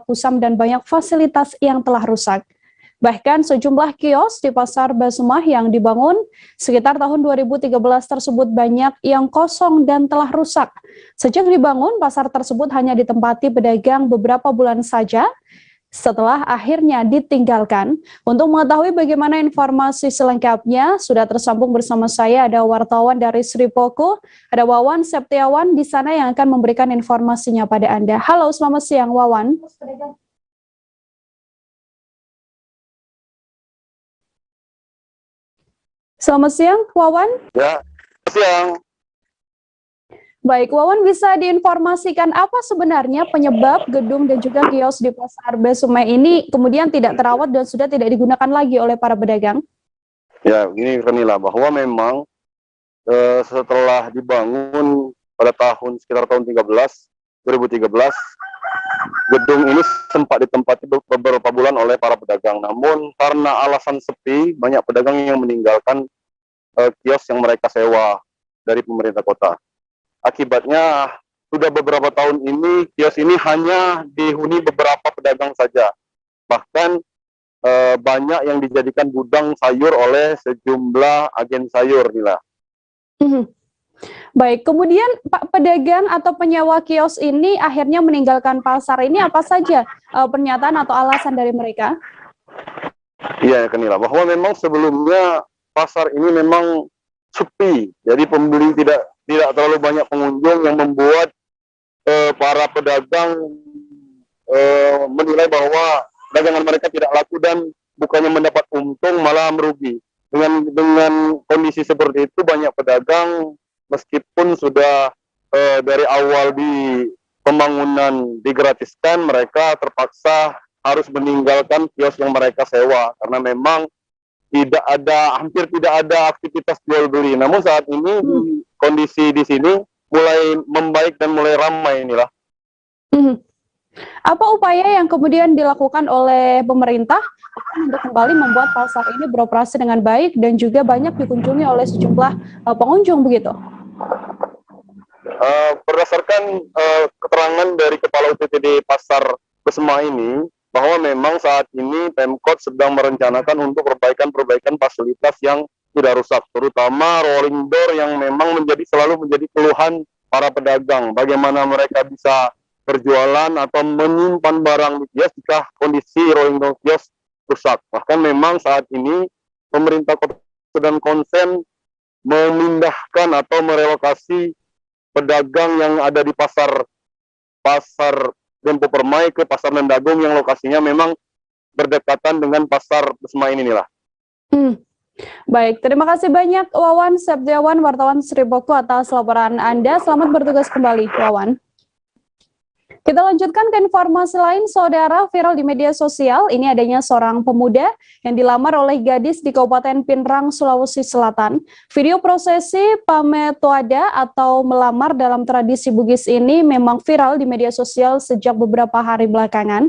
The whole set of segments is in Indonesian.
kusam dan banyak fasilitas yang telah rusak. Bahkan sejumlah kios di Pasar Basumah yang dibangun sekitar tahun 2013 tersebut banyak yang kosong dan telah rusak. Sejak dibangun, pasar tersebut hanya ditempati pedagang beberapa bulan saja setelah akhirnya ditinggalkan. Untuk mengetahui bagaimana informasi selengkapnya, sudah tersambung bersama saya ada wartawan dari Sri Poko, ada Wawan Septiawan di sana yang akan memberikan informasinya pada Anda. Halo, selamat siang Wawan. Selamat siang, Wawan. Ya, siang. Baik, Wawan bisa diinformasikan apa sebenarnya penyebab gedung dan juga kios di Pasar Basumah ini kemudian tidak terawat dan sudah tidak digunakan lagi oleh para pedagang? Ya, gini Renila, bahwa memang setelah dibangun pada sekitar tahun 2013, gedung ini sempat ditempati beberapa bulan oleh para pedagang. Namun karena alasan sepi, banyak pedagang yang meninggalkan kios yang mereka sewa dari pemerintah kota. Akibatnya sudah beberapa tahun ini kios ini hanya dihuni beberapa pedagang saja. Bahkan banyak yang dijadikan gudang sayur oleh sejumlah agen sayur, Nila. Baik, kemudian Pak pedagang atau penyewa kios ini akhirnya meninggalkan pasar ini, apa saja pernyataan atau alasan dari mereka? Iya, Nila, bahwa memang sebelumnya pasar ini memang sepi, jadi pembeli tidak terlalu banyak pengunjung yang membuat para pedagang menilai bahwa dagangan mereka tidak laku dan bukannya mendapat untung malah merugi. Dengan kondisi seperti itu, banyak pedagang meskipun sudah dari awal di pembangunan digratiskan, mereka terpaksa harus meninggalkan kios yang mereka sewa karena memang hampir tidak ada aktivitas jual beli. Namun saat ini kondisi di sini mulai membaik dan mulai ramai, inilah. Apa upaya yang kemudian dilakukan oleh pemerintah untuk kembali membuat pasar ini beroperasi dengan baik dan juga banyak dikunjungi oleh sejumlah pengunjung begitu? Berdasarkan keterangan dari Kepala UPTD Pasar Basumah ini, bahwa memang saat ini Pemkot sedang merencanakan untuk perbaikan fasilitas yang tidak rusak, terutama rolling door yang memang selalu menjadi keluhan para pedagang. Bagaimana mereka bisa berjualan atau menyimpan barang di kios jika kondisi rolling door kios rusak. Bahkan memang saat ini pemerintah kota sedang konsen memindahkan atau merelokasi pedagang yang ada di pasar Dempo Permai ke Pasar Mendagung yang lokasinya memang berdekatan dengan Pasar Basumah ini, lah. Baik, terima kasih banyak Wawan Septiawan, wartawan Sri Poko atas laporan Anda. Selamat bertugas kembali, Wawan. Kita lanjutkan ke informasi lain, saudara. Viral di media sosial, ini adanya seorang pemuda yang dilamar oleh gadis di Kabupaten Pinrang, Sulawesi Selatan. Video prosesi pametoada atau melamar dalam tradisi Bugis ini memang viral di media sosial sejak beberapa hari belakangan.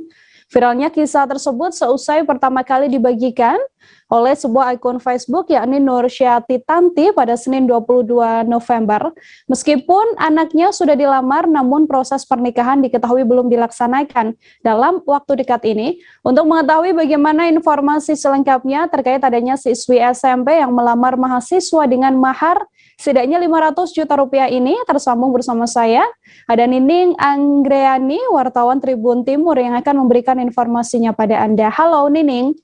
Viralnya kisah tersebut seusai pertama kali dibagikan oleh sebuah akun Facebook yakni Nursyati Tanti pada Senin 22 November. Meskipun anaknya sudah dilamar, namun proses pernikahan diketahui belum dilaksanakan dalam waktu dekat ini. Untuk mengetahui bagaimana informasi selengkapnya terkait adanya siswi SMP yang melamar mahasiswa dengan mahar setidaknya 500 juta rupiah ini, tersambung bersama saya, ada Nining Anggreani, wartawan Tribun Timur yang akan memberikan informasinya pada Anda. Halo Nining.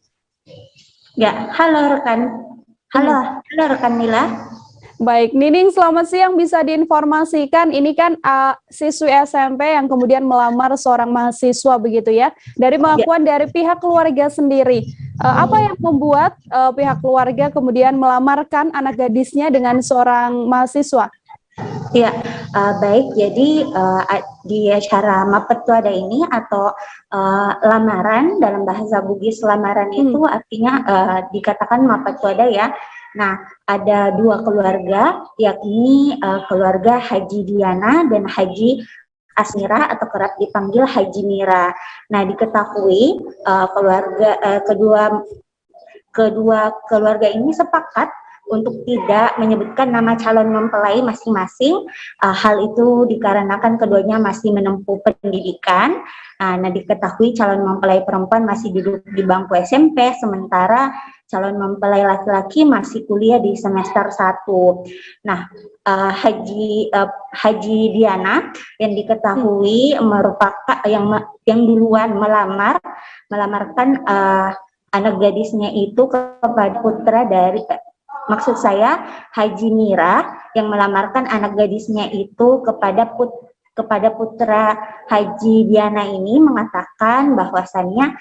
Ya, halo rekan. Halo rekan Nila. Baik, Nining, selamat siang. Bisa diinformasikan, ini kan siswi SMP yang kemudian melamar seorang mahasiswa begitu ya. Dari pengakuan dari pihak keluarga sendiri, apa yang membuat pihak keluarga kemudian melamarkan anak gadisnya dengan seorang mahasiswa? Ya, baik. Jadi di acara Mapetuada ini atau lamaran dalam bahasa Bugis, lamaran itu artinya dikatakan Mapetuada ya. Nah, ada dua keluarga, yakni keluarga Haji Diana dan Haji Asmira atau kerap dipanggil Haji Mira. Nah, diketahui kedua keluarga ini sepakat untuk tidak menyebutkan nama calon mempelai masing-masing. Hal itu dikarenakan keduanya masih menempuh pendidikan. Nah, diketahui calon mempelai perempuan masih duduk di bangku SMP, sementara calon mempelai laki-laki masih kuliah di semester 1. Nah, Haji Diana yang diketahui merupakan yang duluan melamarkan anak gadisnya itu kepada putra dari maksud saya Haji Mira yang melamarkan anak gadisnya itu kepada putra Haji Diana ini, mengatakan bahwasannya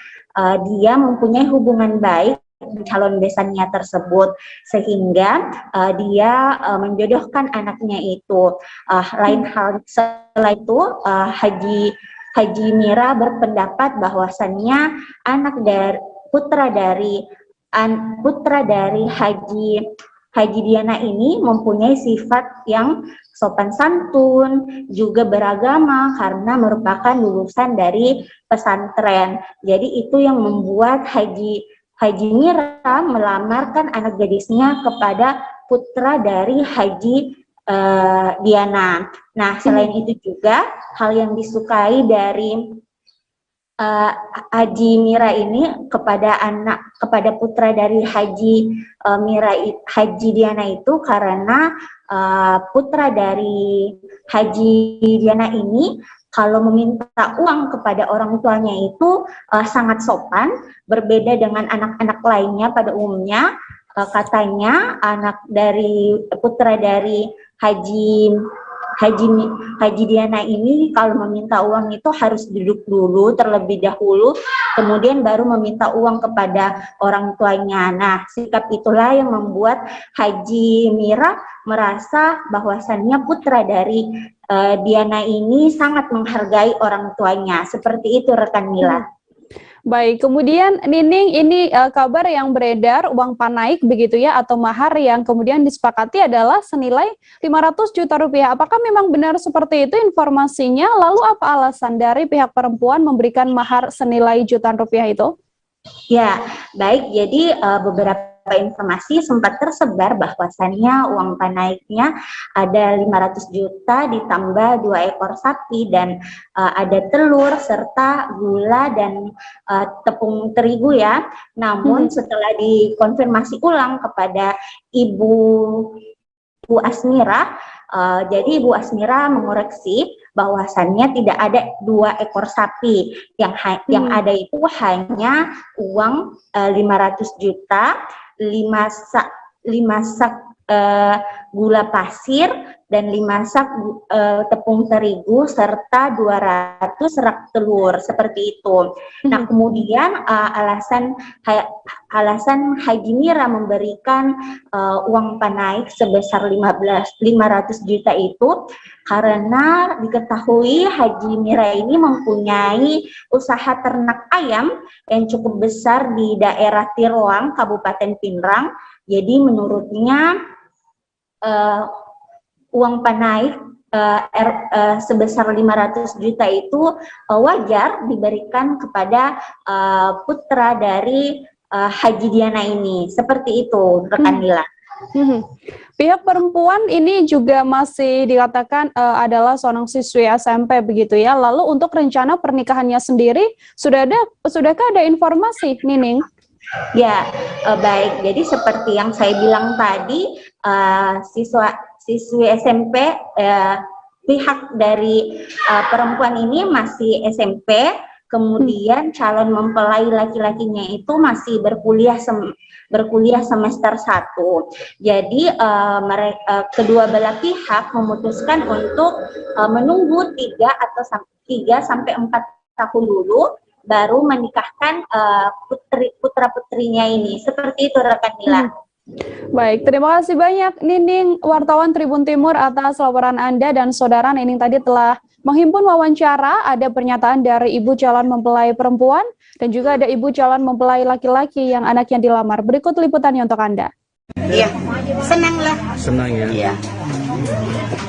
dia mempunyai hubungan baik dengan calon besannya tersebut, sehingga dia menjodohkan anaknya itu. Lain hal setelah itu Haji Mira berpendapat bahwasannya putra dari Haji Diana ini mempunyai sifat yang sopan santun, juga beragama karena merupakan lulusan dari pesantren. Jadi itu yang membuat Haji Mira melamarkan anak gadisnya kepada putra dari Haji Diana. Nah, selain itu juga hal yang disukai dari Haji Mira ini kepada putra dari Haji Diana itu karena putra dari Haji Diana ini kalau meminta uang kepada orang tuanya itu sangat sopan, berbeda dengan anak-anak lainnya pada umumnya. Katanya putra dari Haji Diana ini kalau meminta uang itu harus duduk dulu terlebih dahulu, kemudian baru meminta uang kepada orang tuanya. Nah, sikap itulah yang membuat Haji Mira merasa bahwasannya putra dari Diana ini sangat menghargai orang tuanya. Seperti itu, rekan Mila. Baik, kemudian Nining, ini kabar yang beredar uang panaik begitu ya, atau mahar yang kemudian disepakati adalah senilai 500 juta rupiah. Apakah memang benar seperti itu informasinya? Lalu apa alasan dari pihak perempuan memberikan mahar senilai jutaan rupiah itu? Ya, baik. Jadi beberapa informasi sempat tersebar bahwasannya uang panaiknya ada 500 juta ditambah 2 ekor sapi dan ada telur serta gula dan tepung terigu ya. Namun setelah dikonfirmasi ulang kepada Ibu Asmira, jadi Ibu Asmira mengoreksi bahwasannya tidak ada 2 ekor sapi, yang ada itu hanya uang 500 juta, 5 sak gula pasir dan 5 sak tepung terigu serta 200 rak telur, seperti itu. Nah, kemudian alasan Haji Mira memberikan uang panaik sebesar 500 juta itu karena diketahui Haji Mira ini mempunyai usaha ternak ayam yang cukup besar di daerah Tiroang, Kabupaten Pinrang. Jadi menurutnya uang panaik sebesar 500 juta itu wajar diberikan kepada putra dari Haji Diana ini. Seperti itu, rekan Mila. Pihak perempuan ini juga masih dikatakan adalah seorang siswi SMP begitu ya. Lalu untuk rencana pernikahannya sendiri sudahkah ada informasi, Nining? Ya, baik. Jadi seperti yang saya bilang tadi, siswi SMP, pihak dari perempuan ini masih SMP, kemudian calon mempelai laki-lakinya itu masih berkuliah semester 1. Jadi kedua belah pihak memutuskan untuk menunggu 3 sampai 4 tahun dulu baru menikahkan putra-putrinya ini. Seperti itu, rekan Mila. Baik, terima kasih banyak Nining, wartawan Tribun Timur atas laporan Anda, dan saudara Nining tadi telah menghimpun wawancara. Ada pernyataan dari ibu calon mempelai perempuan dan juga ada ibu calon mempelai laki-laki yang anaknya dilamar. Berikut liputannya untuk Anda. Iya, senang lah. Senang ya? Iya.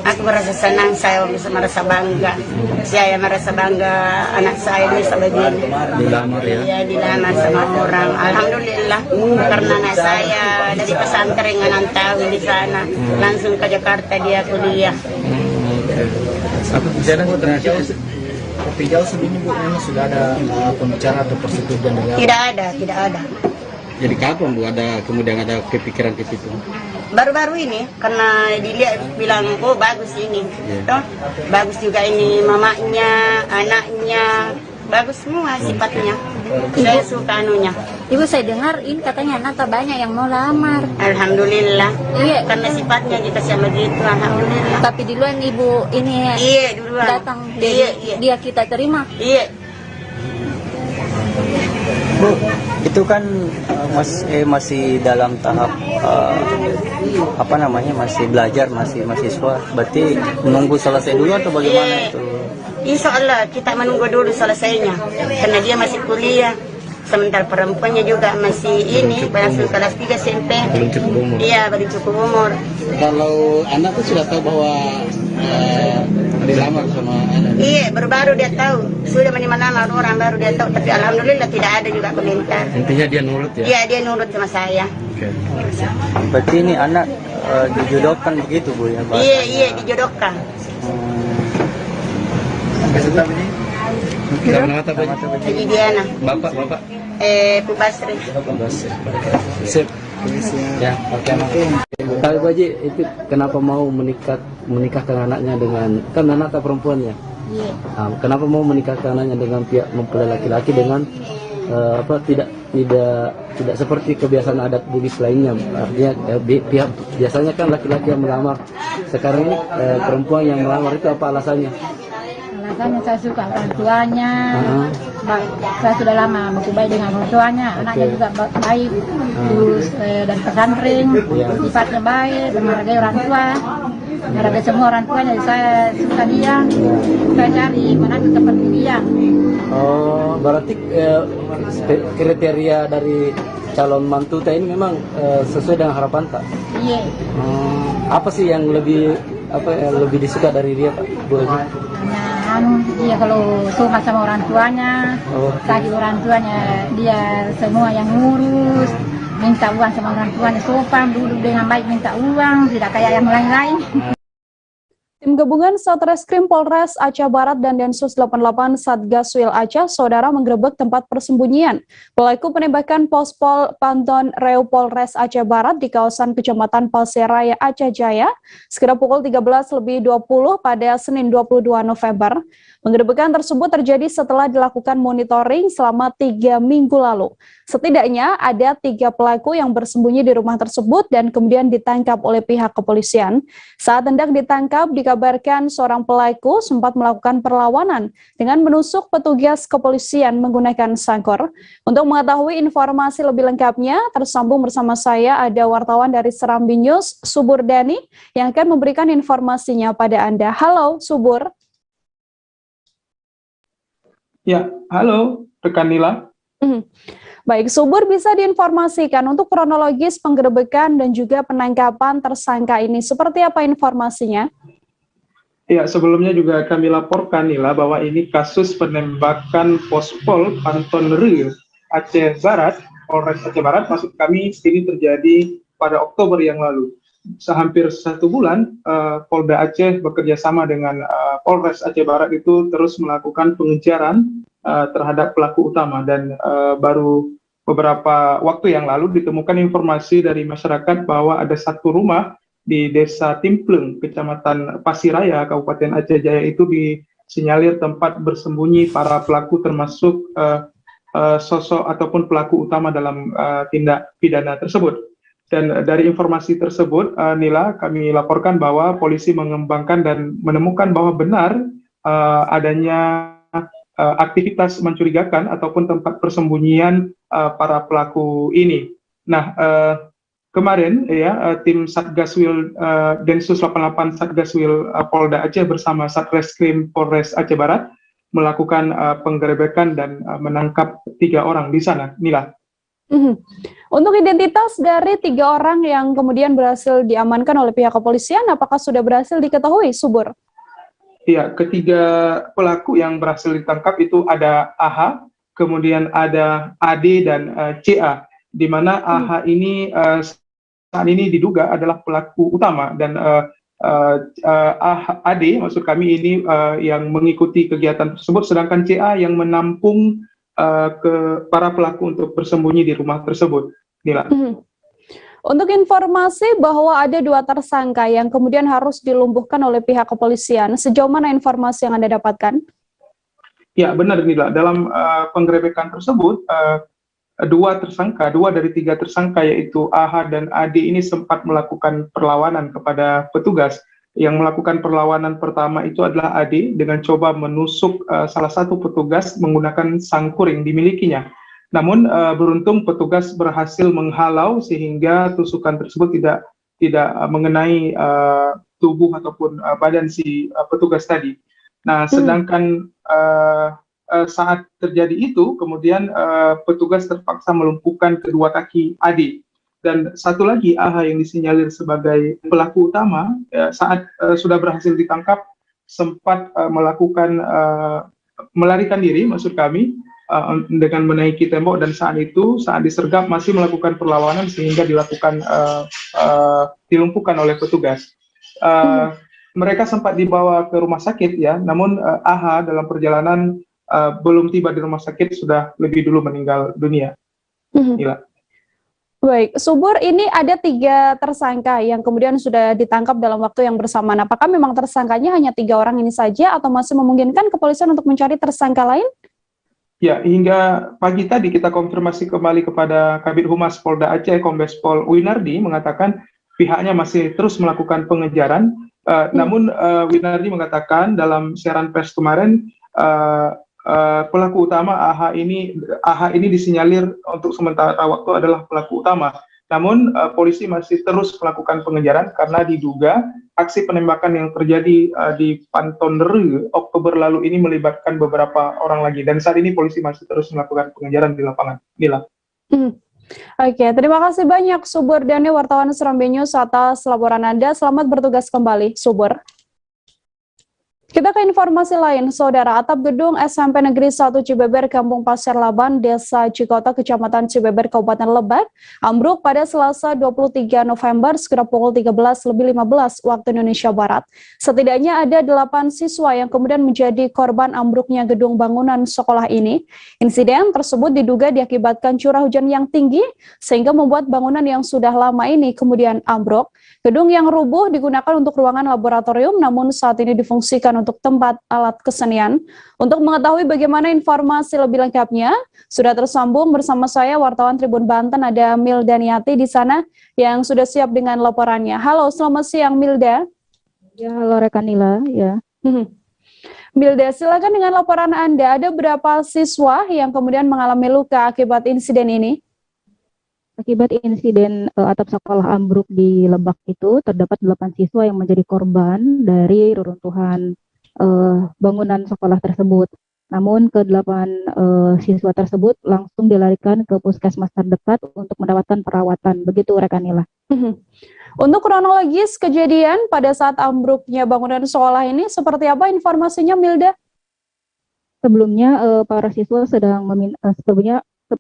Aku merasa senang, saya bisa merasa bangga. Saya merasa bangga anak saya bisa begini. Dilamar ya? Iya, dilamar sama orang. Alhamdulillah, karena anak saya dari pesantren Nganantawi di sana, langsung ke Jakarta dia kuliah. Apa kejadian terakhir? Tapi jauh sebelumnya Bu, memang sudah ada pembicaraan atau persetujuan dengan? Tidak ada, tidak ada. Jadi kapan Bu kemudian ada kepikiran ke situ? Baru-baru ini karena dilihat bilang oh bagus ini, toh bagus juga ini mamanya, anaknya, bagus semua sifatnya. Saya suka anunya. Ibu, saya dengar ini katanya Nata banyak yang mau lamar. Alhamdulillah. Iya. Karena sifatnya kita sama gitu, alhamdulillah. Tapi duluan ibu ini Iya duluan. datang, Iya, jadi iya. dia kita terima. Iya. Bu, itu kan masih dalam tahap masih belajar, masih mahasiswa. Berarti menunggu selesai dulu atau bagaimana Iya. itu? Insya Allah kita menunggu dulu selesainya, karena dia masih kuliah. Sementara perempuannya juga masih ini, masih kelas 3 SMP. Belum cukup umur. Iya, baru cukup umur. Kalau anak tuh sudah tahu bahwa dilamar sama anak? Iya, baru-baru dia tahu. Sudah menerima orang baru dia tahu, tapi alhamdulillah tidak ada juga komentar. Intinya dia nurut ya? Iya, dia nurut sama saya. Oke. Berarti ini anak dijodohkan begitu Bu ya? Pak? Iya, dijodohkan. Nama apa Bu? Haji Diana, Bapak. Bu Basri. Sip. Ya, oke. Tapi Bu Haji, itu kenapa mau menikahkan anaknya dengan, kan anak tak perempuan ya? Iya. Kenapa mau menikahkan anaknya dengan pihak mempelai laki-laki dengan tidak seperti kebiasaan adat Bugis lainnya? Artinya pihak biasanya kan laki-laki yang melamar. Sekarang ini perempuan yang melamar, itu apa alasannya? Alasannya saya suka orang tuanya. Saya sudah lama berbaik dengan orang tuanya. Anaknya juga baik, lulus dari pesantren, sifatnya baik, menghargai orang tua, menghargai semua orang tuanya. Saya suka dia. Saya cari menantu seperti dia. Oh, berarti kriteria dari calon mantu teh ini memang sesuai dengan harapan tak? Iya. Apa sih yang lebih disuka dari dia Pak? Bu Haji? Dia kalau suka sama orang tuanya, sakit orang tuanya, dia semua yang ngurus, minta uang sama orang tuanya, sopan, duduk dengan baik minta uang, tidak kayak yang lain-lain. Tim gabungan Satreskrim Polres Aceh Barat dan Densus 88 Satgaswil Aceh, saudara menggerebek tempat persembunyian pelaku penembakan Pospol Panton Reu Polres Aceh Barat di kawasan Kecamatan Palseraya Aceh Jaya sekitar pukul 13.20 pada Senin 22 November. Penggerebekan tersebut terjadi setelah dilakukan monitoring selama 3 minggu lalu. Setidaknya ada 3 pelaku yang bersembunyi di rumah tersebut dan kemudian ditangkap oleh pihak kepolisian. Saat hendak ditangkap, dikabarkan seorang pelaku sempat melakukan perlawanan dengan menusuk petugas kepolisian menggunakan sangkor. Untuk mengetahui informasi lebih lengkapnya, tersambung bersama saya ada wartawan dari Serambi News, Subur Dani, yang akan memberikan informasinya pada Anda. Halo, Subur. Ya, halo, rekan Nila. Baik, Subur, bisa diinformasikan untuk kronologis penggerebekan dan juga penangkapan tersangka ini. Seperti apa informasinya? Ya, sebelumnya juga kami laporkan, Nila, bahwa ini kasus penembakan Pospol Panton Reu Aceh Barat, Polres Aceh Barat, maksud kami ini terjadi pada Oktober yang lalu. Sehampir 1 bulan, Polda Aceh bekerja sama dengan Polres Aceh Barat itu terus melakukan pengejaran terhadap pelaku utama, dan baru beberapa waktu yang lalu ditemukan informasi dari masyarakat bahwa ada 1 rumah di Desa Timpleng, Kecamatan Pasiraya, Kabupaten Aceh Jaya itu disinyalir tempat bersembunyi para pelaku, termasuk sosok ataupun pelaku utama dalam tindak pidana tersebut. Dan dari informasi tersebut, Nila, kami laporkan bahwa polisi mengembangkan dan menemukan bahwa benar adanya aktivitas mencurigakan ataupun tempat persembunyian para pelaku ini. Nah, kemarin ya tim Satgaswil Densus 88 Satgaswil Polda Aceh bersama Satreskrim Polres Aceh Barat melakukan penggerebekan dan menangkap 3 orang di sana, Nila. Mhm. Untuk identitas dari 3 orang yang kemudian berhasil diamankan oleh pihak kepolisian, apakah sudah berhasil diketahui, Subur? Ya, ketiga pelaku yang berhasil ditangkap itu ada AH, kemudian ada AD dan CA, di mana AH ini saat ini diduga adalah pelaku utama dan AD maksud kami ini yang mengikuti kegiatan tersebut, sedangkan CA yang menampung ke para pelaku untuk bersembunyi di rumah tersebut. Nila. Untuk informasi bahwa ada 2 tersangka yang kemudian harus dilumpuhkan oleh pihak kepolisian, sejauh mana informasi yang Anda dapatkan? Ya, benar Nila. Dalam penggerebekan tersebut, 2 dari 3 tersangka yaitu AH dan AD ini sempat melakukan perlawanan kepada petugas. Yang melakukan perlawanan pertama itu adalah AD dengan coba menusuk salah satu petugas menggunakan sangkur yang dimilikinya. Namun beruntung petugas berhasil menghalau sehingga tusukan tersebut tidak mengenai tubuh ataupun badan si petugas tadi. Nah, sedangkan saat terjadi itu, kemudian petugas terpaksa melumpuhkan kedua kaki AD. Dan satu lagi AH yang disinyalir sebagai pelaku utama saat sudah berhasil ditangkap sempat melakukan melarikan diri, maksud kami, dengan menaiki tembok, dan saat disergap masih melakukan perlawanan sehingga dilumpuhkan oleh petugas. Mereka sempat dibawa ke rumah sakit ya, namun AH dalam perjalanan belum tiba di rumah sakit, sudah lebih dulu meninggal dunia. Gila. Baik, Subur, ini ada 3 tersangka yang kemudian sudah ditangkap dalam waktu yang bersamaan. Apakah memang tersangkanya hanya 3 orang ini saja atau masih memungkinkan kepolisian untuk mencari tersangka lain? Ya, hingga pagi tadi kita konfirmasi kembali kepada Kabid Humas Polda Aceh, Kombes Pol Winardi, mengatakan pihaknya masih terus melakukan pengejaran. Namun Winardi mengatakan dalam siaran pers kemarin, pelaku utama AH ini disinyalir untuk sementara waktu adalah pelaku utama. Namun polisi masih terus melakukan pengejaran karena diduga aksi penembakan yang terjadi di Panton Nere Oktober lalu ini melibatkan beberapa orang lagi, dan saat ini polisi masih terus melakukan pengejaran di lapangan. Nila. Oke, terima kasih banyak Subur Dani, wartawan Serambi News, atas laporan Anda. Selamat bertugas kembali, Subur. Kita ke informasi lain, Saudara. Atap gedung SMP Negeri 1 Cibeber, Kampung Pasir Laban, Desa Cikota, Kecamatan Cibeber, Kabupaten Lebak, ambruk pada Selasa 23 November sekitar pukul 13:15 waktu Indonesia Barat. Setidaknya ada 8 siswa yang kemudian menjadi korban ambruknya gedung bangunan sekolah ini. Insiden tersebut diduga diakibatkan curah hujan yang tinggi sehingga membuat bangunan yang sudah lama ini kemudian ambruk. Gedung yang rubuh digunakan untuk ruangan laboratorium, namun saat ini difungsikan untuk tempat alat kesenian. Untuk mengetahui bagaimana informasi lebih lengkapnya, sudah tersambung bersama saya wartawan Tribun Banten, ada Milda Niati di sana yang sudah siap dengan laporannya. Halo, selamat siang Milda. Ya, halo rekan Nila, ya. Milda, silakan dengan laporan Anda. Ada berapa siswa yang kemudian mengalami luka akibat insiden ini? Akibat insiden atap sekolah ambruk di Lebak itu, terdapat 8 siswa yang menjadi korban dari reruntuhan bangunan sekolah tersebut. Namun ke-8 siswa tersebut langsung dilarikan ke puskesmas terdekat untuk mendapatkan perawatan. Begitu rekan Nila. Untuk kronologis kejadian pada saat ambruknya bangunan sekolah ini, seperti apa informasinya, Milda? Sebelumnya para siswa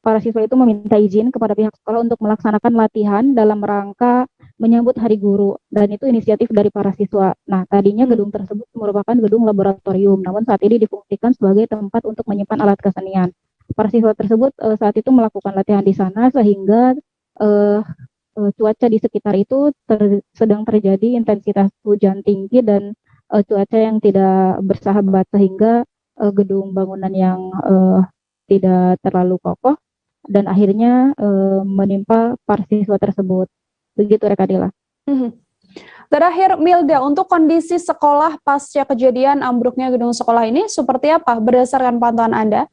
para siswa itu meminta izin kepada pihak sekolah untuk melaksanakan latihan dalam rangka menyambut Hari Guru, dan itu inisiatif dari para siswa. Nah, tadinya gedung tersebut merupakan gedung laboratorium, namun saat ini difungsikan sebagai tempat untuk menyimpan alat kesenian. Para siswa tersebut saat itu melakukan latihan di sana sehingga cuaca di sekitar itu sedang terjadi intensitas hujan tinggi dan cuaca yang tidak bersahabat, sehingga gedung bangunan yang tidak terlalu kokoh dan akhirnya menimpa para siswa tersebut. Begitu rekan Dila. Terakhir Milda, untuk kondisi sekolah pasca kejadian ambruknya gedung sekolah ini seperti apa berdasarkan pantauan Anda?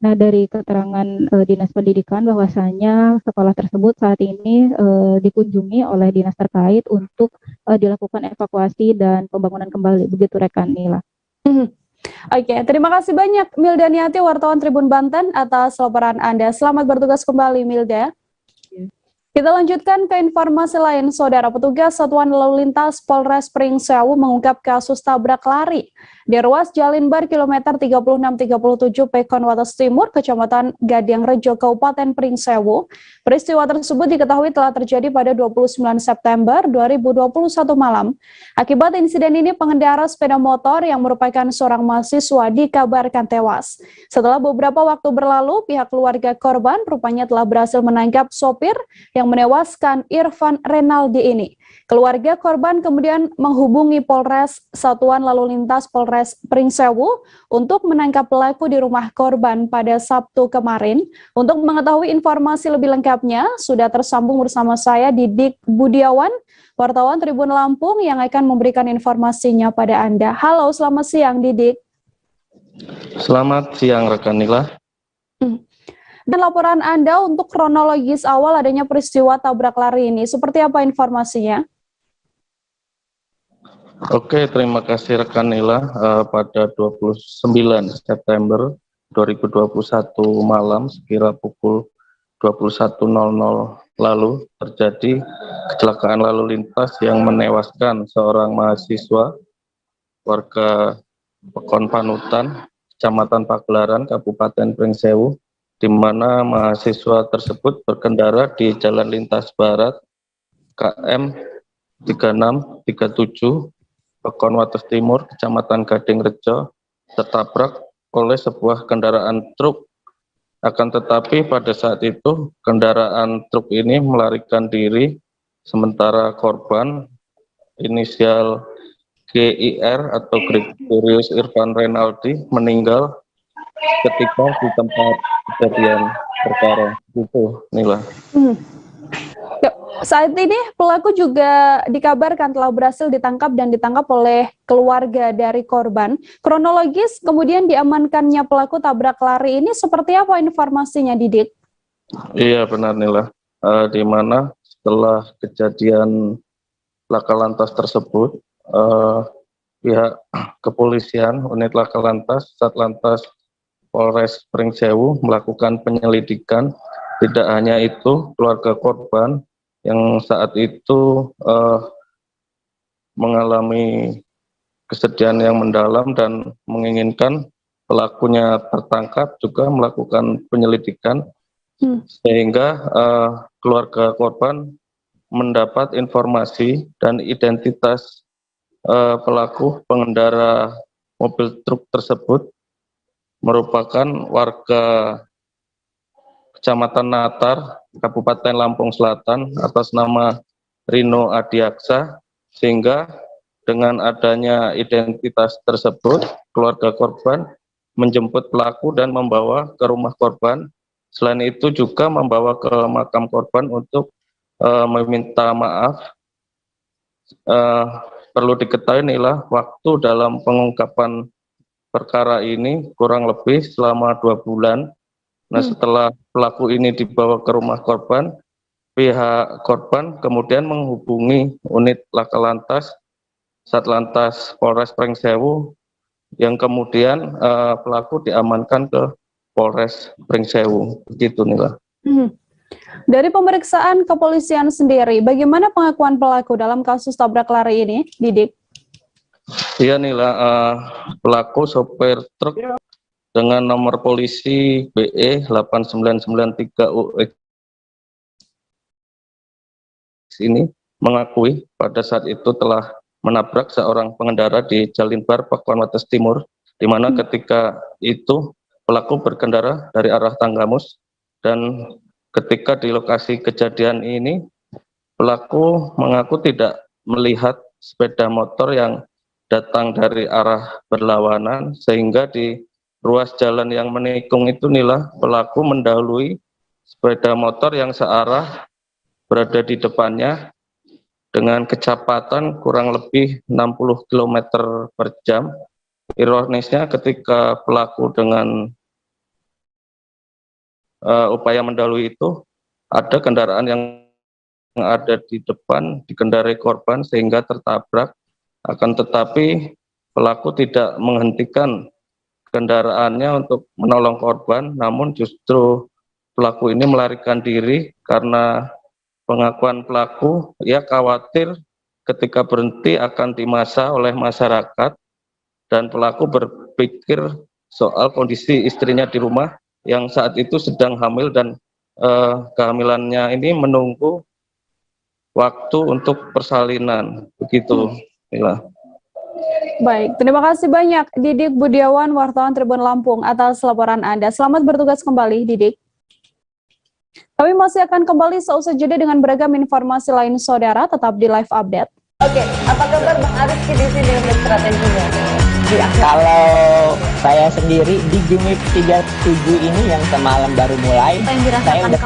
Nah, dari keterangan Dinas Pendidikan bahwasanya sekolah tersebut saat ini dikunjungi oleh dinas terkait untuk dilakukan evakuasi dan pembangunan kembali. Begitu rekan Nila. Oke, terima kasih banyak Milda Niati, wartawan Tribun Banten atas laporan Anda. Selamat bertugas kembali, Milda. Kita lanjutkan ke informasi lain, Saudara. Petugas Satuan Lalu Lintas Polres Pringsewu mengungkap kasus tabrak lari di ruas Jalinbar kilometer 3637 Pekon Wates Timur, Kecamatan Gading Rejo, Kabupaten Pringsewu. Peristiwa tersebut diketahui telah terjadi pada 29 September 2021 malam. Akibat insiden ini, pengendara sepeda motor yang merupakan seorang mahasiswa dikabarkan tewas. Setelah beberapa waktu berlalu, pihak keluarga korban rupanya telah berhasil menangkap sopir yang menewaskan Irfan Renaldi ini. Keluarga korban kemudian menghubungi Polres Satuan Lalu Lintas Polres Pringsewu untuk menangkap pelaku di rumah korban pada Sabtu kemarin. Untuk mengetahui informasi lebih lengkapnya, sudah tersambung bersama saya Didik Budiawan, wartawan Tribun Lampung yang akan memberikan informasinya pada Anda. Halo, selamat siang Didik. Selamat siang rekan Nila. Dan laporan Anda untuk kronologis awal adanya peristiwa tabrak lari ini, seperti apa informasinya? Oke, terima kasih rekan Nila. Pada 29 September 2021 malam sekira pukul 21.00 lalu terjadi kecelakaan lalu lintas yang menewaskan seorang mahasiswa warga Pekon Panutan, Kecamatan Pagelaran, Kabupaten Pringsewu, di mana mahasiswa tersebut berkendara di Jalan Lintas Barat KM 3637 Pekon Wates Timur, Kecamatan Gading Rejo, tertabrak oleh sebuah kendaraan truk. Akan tetapi pada saat itu kendaraan truk ini melarikan diri, sementara korban inisial GIR atau Gregorius Irfan Renaldi meninggal ketika di tempat kejadian perkara itu, Nila. Saat ini pelaku juga dikabarkan telah berhasil ditangkap dan ditangkap oleh keluarga dari korban. Kronologis kemudian diamankannya pelaku tabrak lari ini seperti apa informasinya, Didik? Iya benar Nila, di mana setelah kejadian laka lantas tersebut, pihak kepolisian, unit laka lantas, Satlantas Polres Pringsewu melakukan penyelidikan. Tidak hanya itu, keluarga korban yang saat itu mengalami kesedihan yang mendalam dan menginginkan pelakunya tertangkap juga melakukan penyelidikan, sehingga keluarga korban mendapat informasi dan identitas pelaku pengendara mobil truk tersebut merupakan warga Kecamatan Natar, Kabupaten Lampung Selatan atas nama Rino Adiaksa, sehingga dengan adanya identitas tersebut, keluarga korban menjemput pelaku dan membawa ke rumah korban. Selain itu juga membawa ke makam korban untuk meminta maaf. Perlu diketahui Nila, waktu dalam pengungkapan perkara ini kurang lebih selama 2 bulan. Nah, setelah pelaku ini dibawa ke rumah korban, pihak korban kemudian menghubungi unit laka lantas Satlantas Polres Pringsewu, yang kemudian pelaku diamankan ke Polres Pringsewu. Begitu Nila. Dari pemeriksaan kepolisian sendiri, bagaimana pengakuan pelaku dalam kasus tabrak lari ini, Didik? Iya Nila, pelaku sopir truk dengan nomor polisi BE 8993UX ini mengakui pada saat itu telah menabrak seorang pengendara di Jalinbar, Pekon Wates Timur, di mana ketika itu pelaku berkendara dari arah Tanggamus, dan ketika di lokasi kejadian ini pelaku mengaku tidak melihat sepeda motor yang datang dari arah berlawanan, sehingga di ruas jalan yang menikung itu Nila, pelaku mendahului sepeda motor yang searah berada di depannya dengan kecepatan kurang lebih 60 km per jam. Ironisnya ketika pelaku dengan upaya mendahului itu, ada kendaraan yang ada di depan dikendarai korban sehingga tertabrak. Akan tetapi pelaku tidak menghentikan kendaraannya untuk menolong korban, namun justru pelaku ini melarikan diri karena pengakuan pelaku, ia khawatir ketika berhenti akan dimasa oleh masyarakat, dan pelaku berpikir soal kondisi istrinya di rumah yang saat itu sedang hamil dan kehamilannya ini menunggu waktu untuk persalinan. Begitu, Mila. Baik, terima kasih banyak Didik Budiawan, wartawan Tribun Lampung atas laporan Anda. Selamat bertugas kembali, Didik. Kami masih akan kembali seusai jeda dengan beragam informasi lain, saudara. Tetap di live update. Oke, apa kabar Bang Ariski di sini untuk strateginya? Kalau saya sendiri di Gemip 37 ini yang semalam baru mulai, saya udah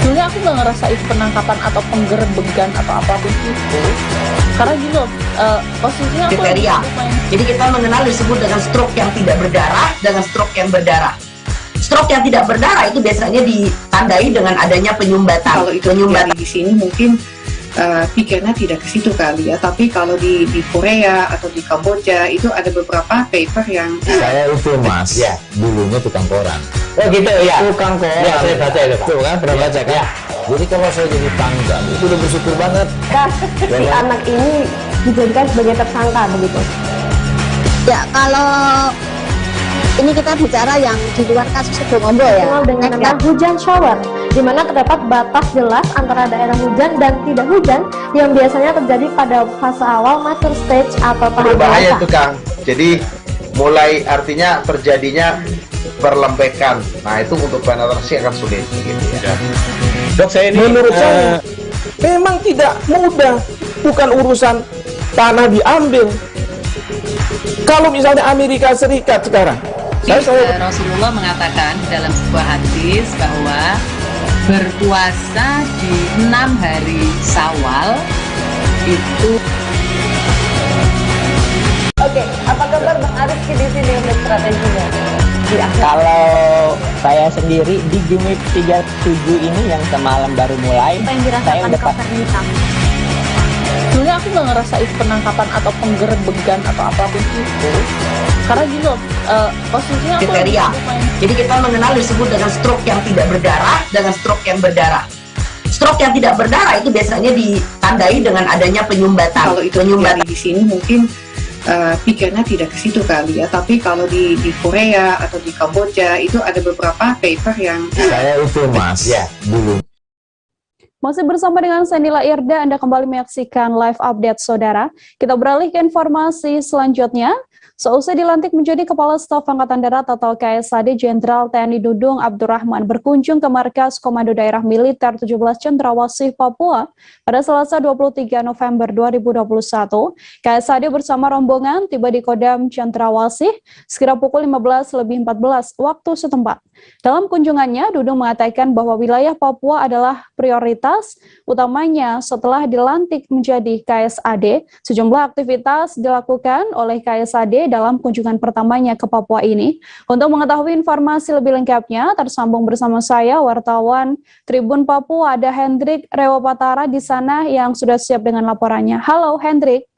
Sebenarnya aku nggak ngerasa itu penangkapan atau penggerbegan atau apapun itu, karena gitu posisinya aku kriteria. Jadi kita mengenal disebut dengan stroke yang tidak berdarah dengan stroke yang berdarah. Stroke yang tidak berdarah itu biasanya ditandai dengan adanya penyumbatan. Kalau itu terjadi di sini mungkin pikirnya tidak ke situ kali ya, tapi kalau di Korea atau di Kamboja itu ada beberapa paper yang saya itu Mas, ya dulunya tukang koran. Oh gitu ya, tukang koran. Ya saya baca itu Pak. Tuh kan pernah baca kan? Ya. Jadi kalau saya jadi tangga itu udah bersyukur banget. Si anak ini dijadikan sebagai tersangka begitu. Ya kalau ini kita bicara yang di luar kasus Sibolombo ya. Dengan nama hujan shower, di mana terdapat batas jelas antara daerah hujan dan tidak hujan yang biasanya terjadi pada fase awal mature stage atau tahap berbahaya itu Kang. Jadi mulai artinya terjadinya perlembekan. Nah itu untuk penetrasi akan sulit gitu ya. Dok saya ini menurut saya memang tidak mudah, bukan urusan tanah diambil. Kalau misalnya Amerika Serikat sekarang, Rasulullah mengatakan dalam sebuah hadis bahwa berpuasa di 6 hari Syawal itu. Oke, apa kabar Bang Ariski di sini untuk strateginya? Kalau saya sendiri di Gemip 37 ini yang semalam baru mulai, saya udah Sebenarnya aku nggak ngerasa itu penangkapan atau penggerbegan atau apapun itu, karena gitu posisinya kriteria. Jadi kita mengenal disebut dengan stroke yang tidak berdarah dengan stroke yang berdarah. Stroke yang tidak berdarah itu biasanya ditandai dengan adanya penyumbatan. Kalau itu terjadi di sini mungkin pikirnya tidak ke situ kali ya, tapi kalau di Korea atau di Kamboja itu ada beberapa paper yang saya itu Mas, ya dulu. Masih bersama dengan Sandila Irda, Anda kembali menyaksikan live update, saudara. Kita beralih ke informasi selanjutnya. Seusai dilantik menjadi Kepala Staf Angkatan Darat atau KSAD, Jenderal TNI Dudung Abdurrahman berkunjung ke Markas Komando Daerah Militer 17 Cendrawasih, Papua pada Selasa 23 November 2021. KSAD bersama rombongan tiba di Kodam Cendrawasih sekira pukul 15.14 waktu setempat. Dalam kunjungannya, Dudung mengatakan bahwa wilayah Papua adalah prioritas utamanya setelah dilantik menjadi KSAD. Sejumlah aktivitas dilakukan oleh KSAD dalam kunjungan pertamanya ke Papua ini. Untuk mengetahui informasi lebih lengkapnya, tersambung bersama saya, wartawan Tribun Papua, ada Hendrik Rewapatara di sana yang sudah siap dengan laporannya. Halo Hendrik.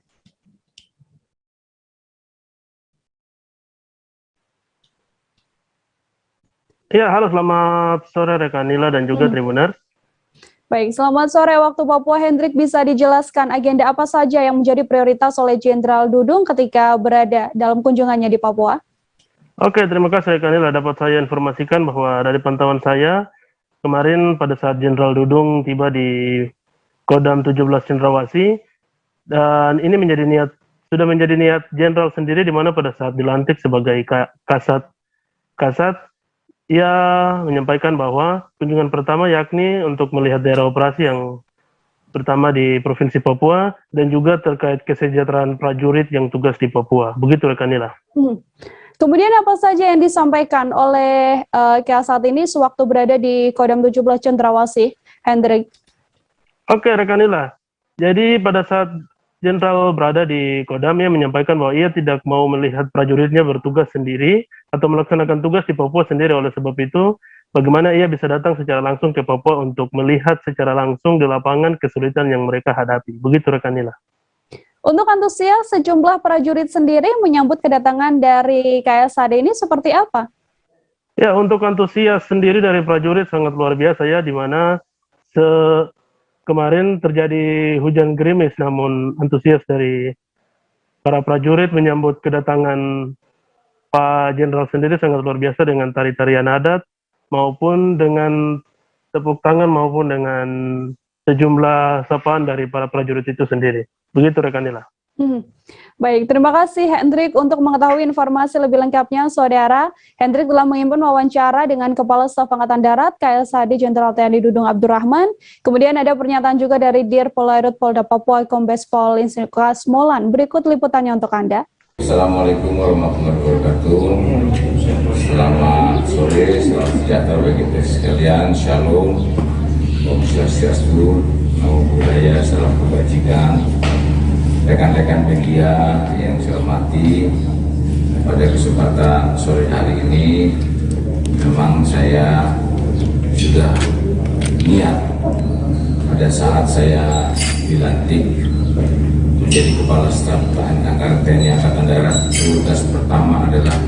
Ya, halo, selamat sore rekan Nila dan juga Tribuners. Baik, selamat sore waktu Papua. Hendrik, bisa dijelaskan agenda apa saja yang menjadi prioritas oleh Jenderal Dudung ketika berada dalam kunjungannya di Papua? Oke, terima kasih rekan Nila. Dapat saya informasikan bahwa dari pantauan saya, kemarin pada saat Jenderal Dudung tiba di Kodam 17 Cendrawasih, dan ini sudah menjadi niat Jenderal sendiri, di mana pada saat dilantik sebagai Kasat, ia menyampaikan bahwa kunjungan pertama yakni untuk melihat daerah operasi yang pertama di Provinsi Papua dan juga terkait kesejahteraan prajurit yang tugas di Papua. Begitu rekan Nila. Kemudian apa saja yang disampaikan oleh Kasat ini sewaktu berada di Kodam 17 Cendrawasih, Hendrik? Oke rekan Nila. Jadi pada saat Jenderal berada di Kodam, ia menyampaikan bahwa ia tidak mau melihat prajuritnya bertugas sendiri atau melaksanakan tugas di Papua sendiri. Oleh sebab itu, bagaimana ia bisa datang secara langsung ke Papua untuk melihat secara langsung di lapangan kesulitan yang mereka hadapi. Begitu rekan Nila. Untuk antusias sejumlah prajurit sendiri menyambut kedatangan dari KSAD ini seperti apa? Ya, untuk antusias sendiri dari prajurit sangat luar biasa ya, di mana kemarin terjadi hujan gerimis, namun antusias dari para prajurit menyambut kedatangan Pak Jenderal sendiri sangat luar biasa dengan tari-tarian adat, maupun dengan tepuk tangan, maupun dengan sejumlah sapaan dari para prajurit itu sendiri. Begitu rekan Nila. Baik, terima kasih Hendrik untuk mengetahui informasi lebih lengkapnya, Saudara. Hendrik telah mengimpun wawancara dengan Kepala Staf Angkatan Darat KSAD Jenderal TNI Dudung Abdurrahman. Kemudian ada pernyataan juga dari Dir Polairut Polda Papua Kombes Pol Insinyur Molan. Berikut liputannya untuk Anda. Assalamualaikum warahmatullahi wabarakatuh. Selamat sore, selamat sejahtera bagi kita sekalian. Shalom, Om Swastiastu, Namo Buddhaya, salam kebajikan. Rekan-rekan media yang saya hormati, pada kesempatan sore hari ini memang saya sudah niat pada saat saya dilantik menjadi Kepala Staf Angkatan TNI Angkatan Darat. Tugas pertama adalah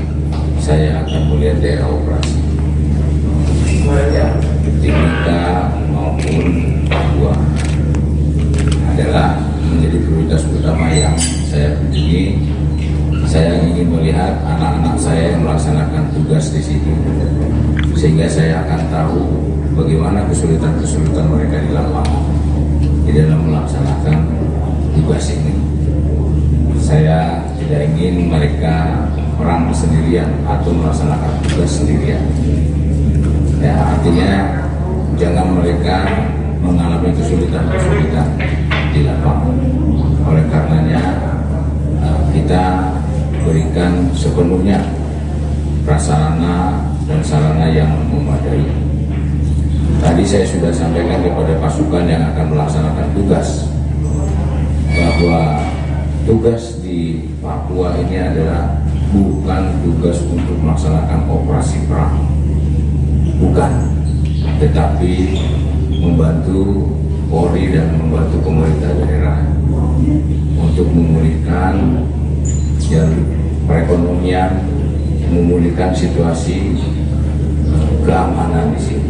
saya akan melihat daerah operasi, ya, Timika maupun Papua adalah menjadi prioritas utama yang saya kunjungi. Saya ingin melihat anak-anak saya yang melaksanakan tugas di situ, sehingga saya akan tahu bagaimana kesulitan-kesulitan mereka di lapangan di dalam melaksanakan tugas ini. Saya tidak ingin mereka perang sendirian atau melaksanakan tugas sendirian. Ya, artinya jangan mereka mengalami kesulitan-kesulitan di lapangan. Oleh karenanya kita berikan sepenuhnya prasarana dan sarana yang memadai. Tadi saya sudah sampaikan kepada pasukan yang akan melaksanakan tugas bahwa tugas di Papua ini adalah bukan tugas untuk melaksanakan operasi perang, bukan, tetapi membantu Polri dan membantu pemerintah daerah untuk memulihkan perekonomian, memulihkan situasi keamanan di sini.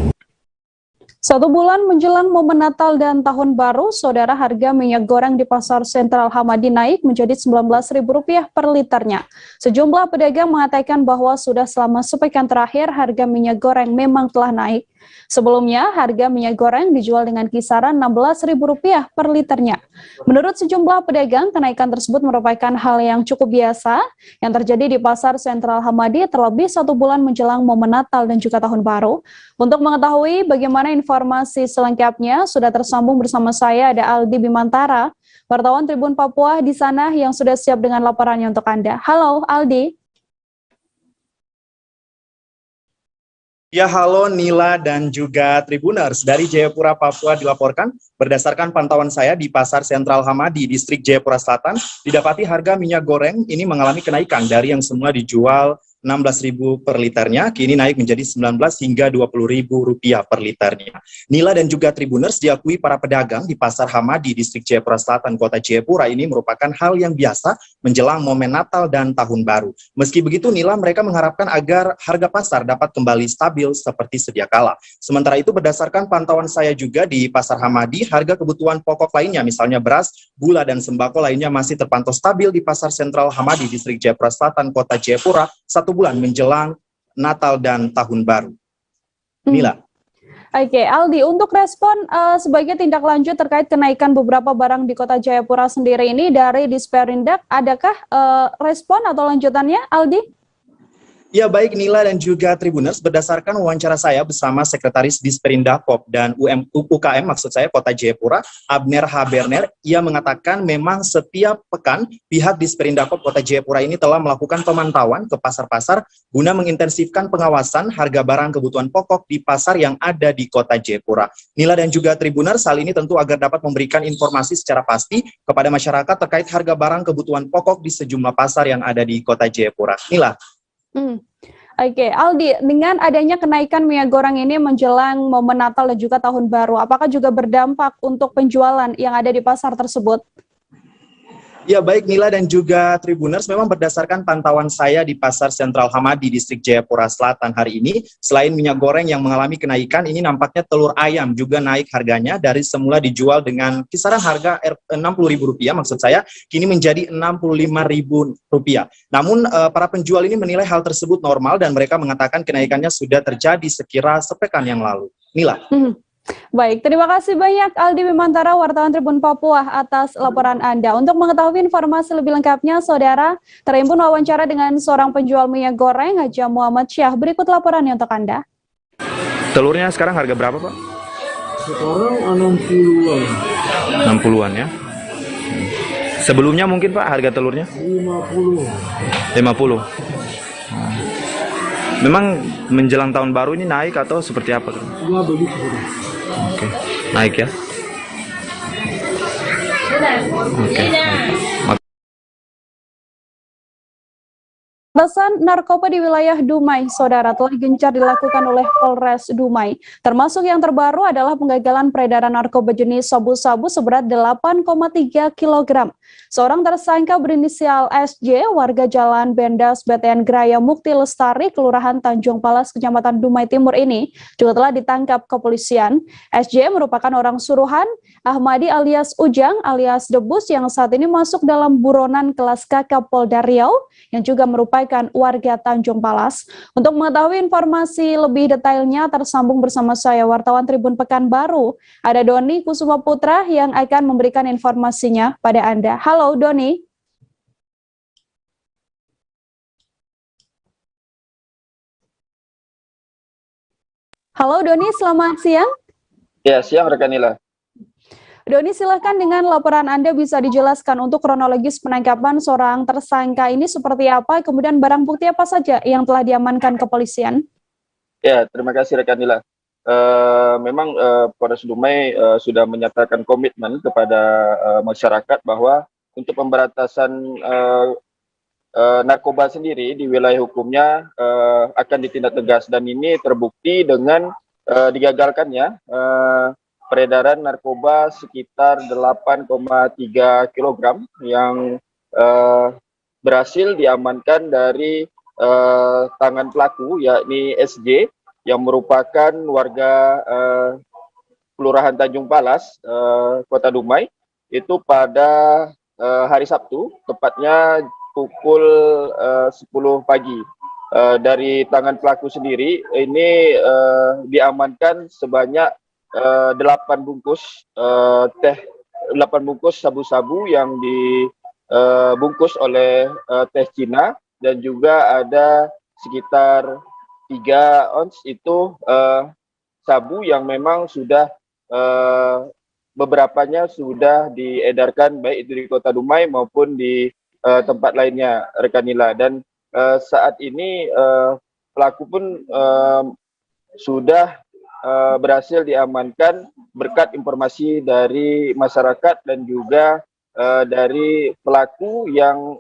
1 bulan menjelang momen Natal dan Tahun Baru, Saudara, harga minyak goreng di Pasar Sentral Hamadi naik menjadi Rp19.000 per liternya. Sejumlah pedagang mengatakan bahwa sudah selama sepekan terakhir harga minyak goreng memang telah naik. Sebelumnya, harga minyak goreng dijual dengan kisaran Rp16.000 per liternya. Menurut sejumlah pedagang, kenaikan tersebut merupakan hal yang cukup biasa yang terjadi di Pasar Sentral Hamadi terlebih 1 bulan menjelang momen Natal dan juga Tahun Baru. Untuk mengetahui bagaimana informasi selengkapnya, sudah tersambung bersama saya ada Aldi Bimantara, wartawan Tribun Papua di sana yang sudah siap dengan laporannya untuk Anda. Halo Aldi. Ya, halo Nila dan juga Tribuners. Dari Jayapura, Papua dilaporkan, berdasarkan pantauan saya di Pasar Sentral Hamadi, Distrik Jayapura Selatan, didapati harga minyak goreng ini mengalami kenaikan dari yang semula dijual Rp16.000 per liternya, kini naik menjadi Rp19 hingga Rp20.000 per liternya. Nila dan juga Tribuners, diakui para pedagang di Pasar Hamadi, Distrik Jayapura Selatan, Kota Jayapura ini merupakan hal yang biasa menjelang momen Natal dan Tahun Baru. Meski begitu, Nila, mereka mengharapkan agar harga pasar dapat kembali stabil seperti sedia kala. Sementara itu, berdasarkan pantauan saya juga di Pasar Hamadi, harga kebutuhan pokok lainnya, misalnya beras, gula, dan sembako lainnya masih terpantau stabil di Pasar Sentral Hamadi, Distrik Jayapura Selatan, Kota Jayapura, 1 bulan menjelang Natal dan Tahun Baru. Nila. Oke, Aldi, untuk respon sebagai tindak lanjut terkait kenaikan beberapa barang di Kota Jayapura sendiri ini dari Disperindak, adakah respon atau lanjutannya, Aldi? Ya, baik Nila dan juga Tribuners, berdasarkan wawancara saya bersama Sekretaris Disperindakop dan UKM, maksud saya Kota Jayapura, Abner Haberner, ia mengatakan memang setiap pekan pihak Disperindakop Kota Jayapura ini telah melakukan pemantauan ke pasar-pasar guna mengintensifkan pengawasan harga barang kebutuhan pokok di pasar yang ada di Kota Jayapura. Nila dan juga Tribuners, hal ini tentu agar dapat memberikan informasi secara pasti kepada masyarakat terkait harga barang kebutuhan pokok di sejumlah pasar yang ada di Kota Jayapura. Nila. Oke, Aldi, dengan adanya kenaikan minyak goreng ini menjelang momen Natal dan juga Tahun Baru, apakah juga berdampak untuk penjualan yang ada di pasar tersebut? Ya, baik Nila dan juga Tribuners, memang berdasarkan pantauan saya di Pasar Sentral Hamadi, Distrik Jayapura Selatan hari ini, selain minyak goreng yang mengalami kenaikan, ini nampaknya telur ayam juga naik harganya dari semula dijual dengan kisaran harga Rp60.000, maksud saya, kini menjadi Rp65.000. Namun, para penjual ini menilai hal tersebut normal dan mereka mengatakan kenaikannya sudah terjadi sekira sepekan yang lalu. Nila. Baik, terima kasih banyak Aldi Bimantara, wartawan Tribun Papua atas laporan Anda. Untuk mengetahui informasi lebih lengkapnya, Saudara, terhimpun wawancara dengan seorang penjual minyak goreng, Haja Muhammad Syah. Berikut laporannya untuk Anda. Telurnya sekarang harga berapa, Pak? Sekarang 60-an. 60-an ya. Sebelumnya mungkin Pak harga telurnya? 50. Memang menjelang tahun baru ini naik atau seperti apa? Ya begitu. Oke, naik ya. Oke. Pemberantasan narkoba di wilayah Dumai, Saudara, telah gencar dilakukan oleh Polres Dumai. Termasuk yang terbaru adalah penggagalan peredaran narkoba jenis sabu-sabu seberat 8,3 kg. Seorang tersangka berinisial SJ, warga Jalan Bendas, BTN Graya Mukti Lestari, Kelurahan Tanjung Palas, Kecamatan Dumai Timur ini juga telah ditangkap kepolisian. SJ merupakan orang suruhan Ahmadi alias Ujang alias Debus yang saat ini masuk dalam buronan kelas kakap Polda Riau yang juga merupakan warga Tanjung Palas. Untuk mengetahui informasi lebih detailnya tersambung bersama saya wartawan Tribun Pekanbaru. Ada Doni Kusuma Putra yang akan memberikan informasinya pada Anda. Halo Doni. Halo Doni, selamat siang. Ya, siang rekan Nila. Doni, silakan dengan laporan Anda bisa dijelaskan untuk kronologis penangkapan seorang tersangka ini seperti apa, kemudian barang bukti apa saja yang telah diamankan kepolisian? Ya, terima kasih rekan Nila. Memang Polres Dumai sudah menyatakan komitmen kepada masyarakat bahwa untuk pemberantasan narkoba sendiri di wilayah hukumnya akan ditindak tegas, dan ini terbukti dengan digagalkannya peredaran narkoba sekitar 8,3 kg yang berhasil diamankan dari tangan pelaku, yakni SJ, yang merupakan warga Kelurahan Tanjung Palas, Kota Dumai, itu pada hari Sabtu, tepatnya pukul 10 pagi. Dari tangan pelaku sendiri, ini diamankan sebanyak 8 bungkus 8 bungkus sabu-sabu yang dibungkus oleh teh Cina, dan juga ada sekitar 3 ons itu sabu yang memang sudah beberapanya sudah diedarkan baik itu di Kota Dumai maupun di tempat lainnya rekan Nila. Dan saat ini pelaku pun sudah berhasil diamankan berkat informasi dari masyarakat dan juga dari pelaku yang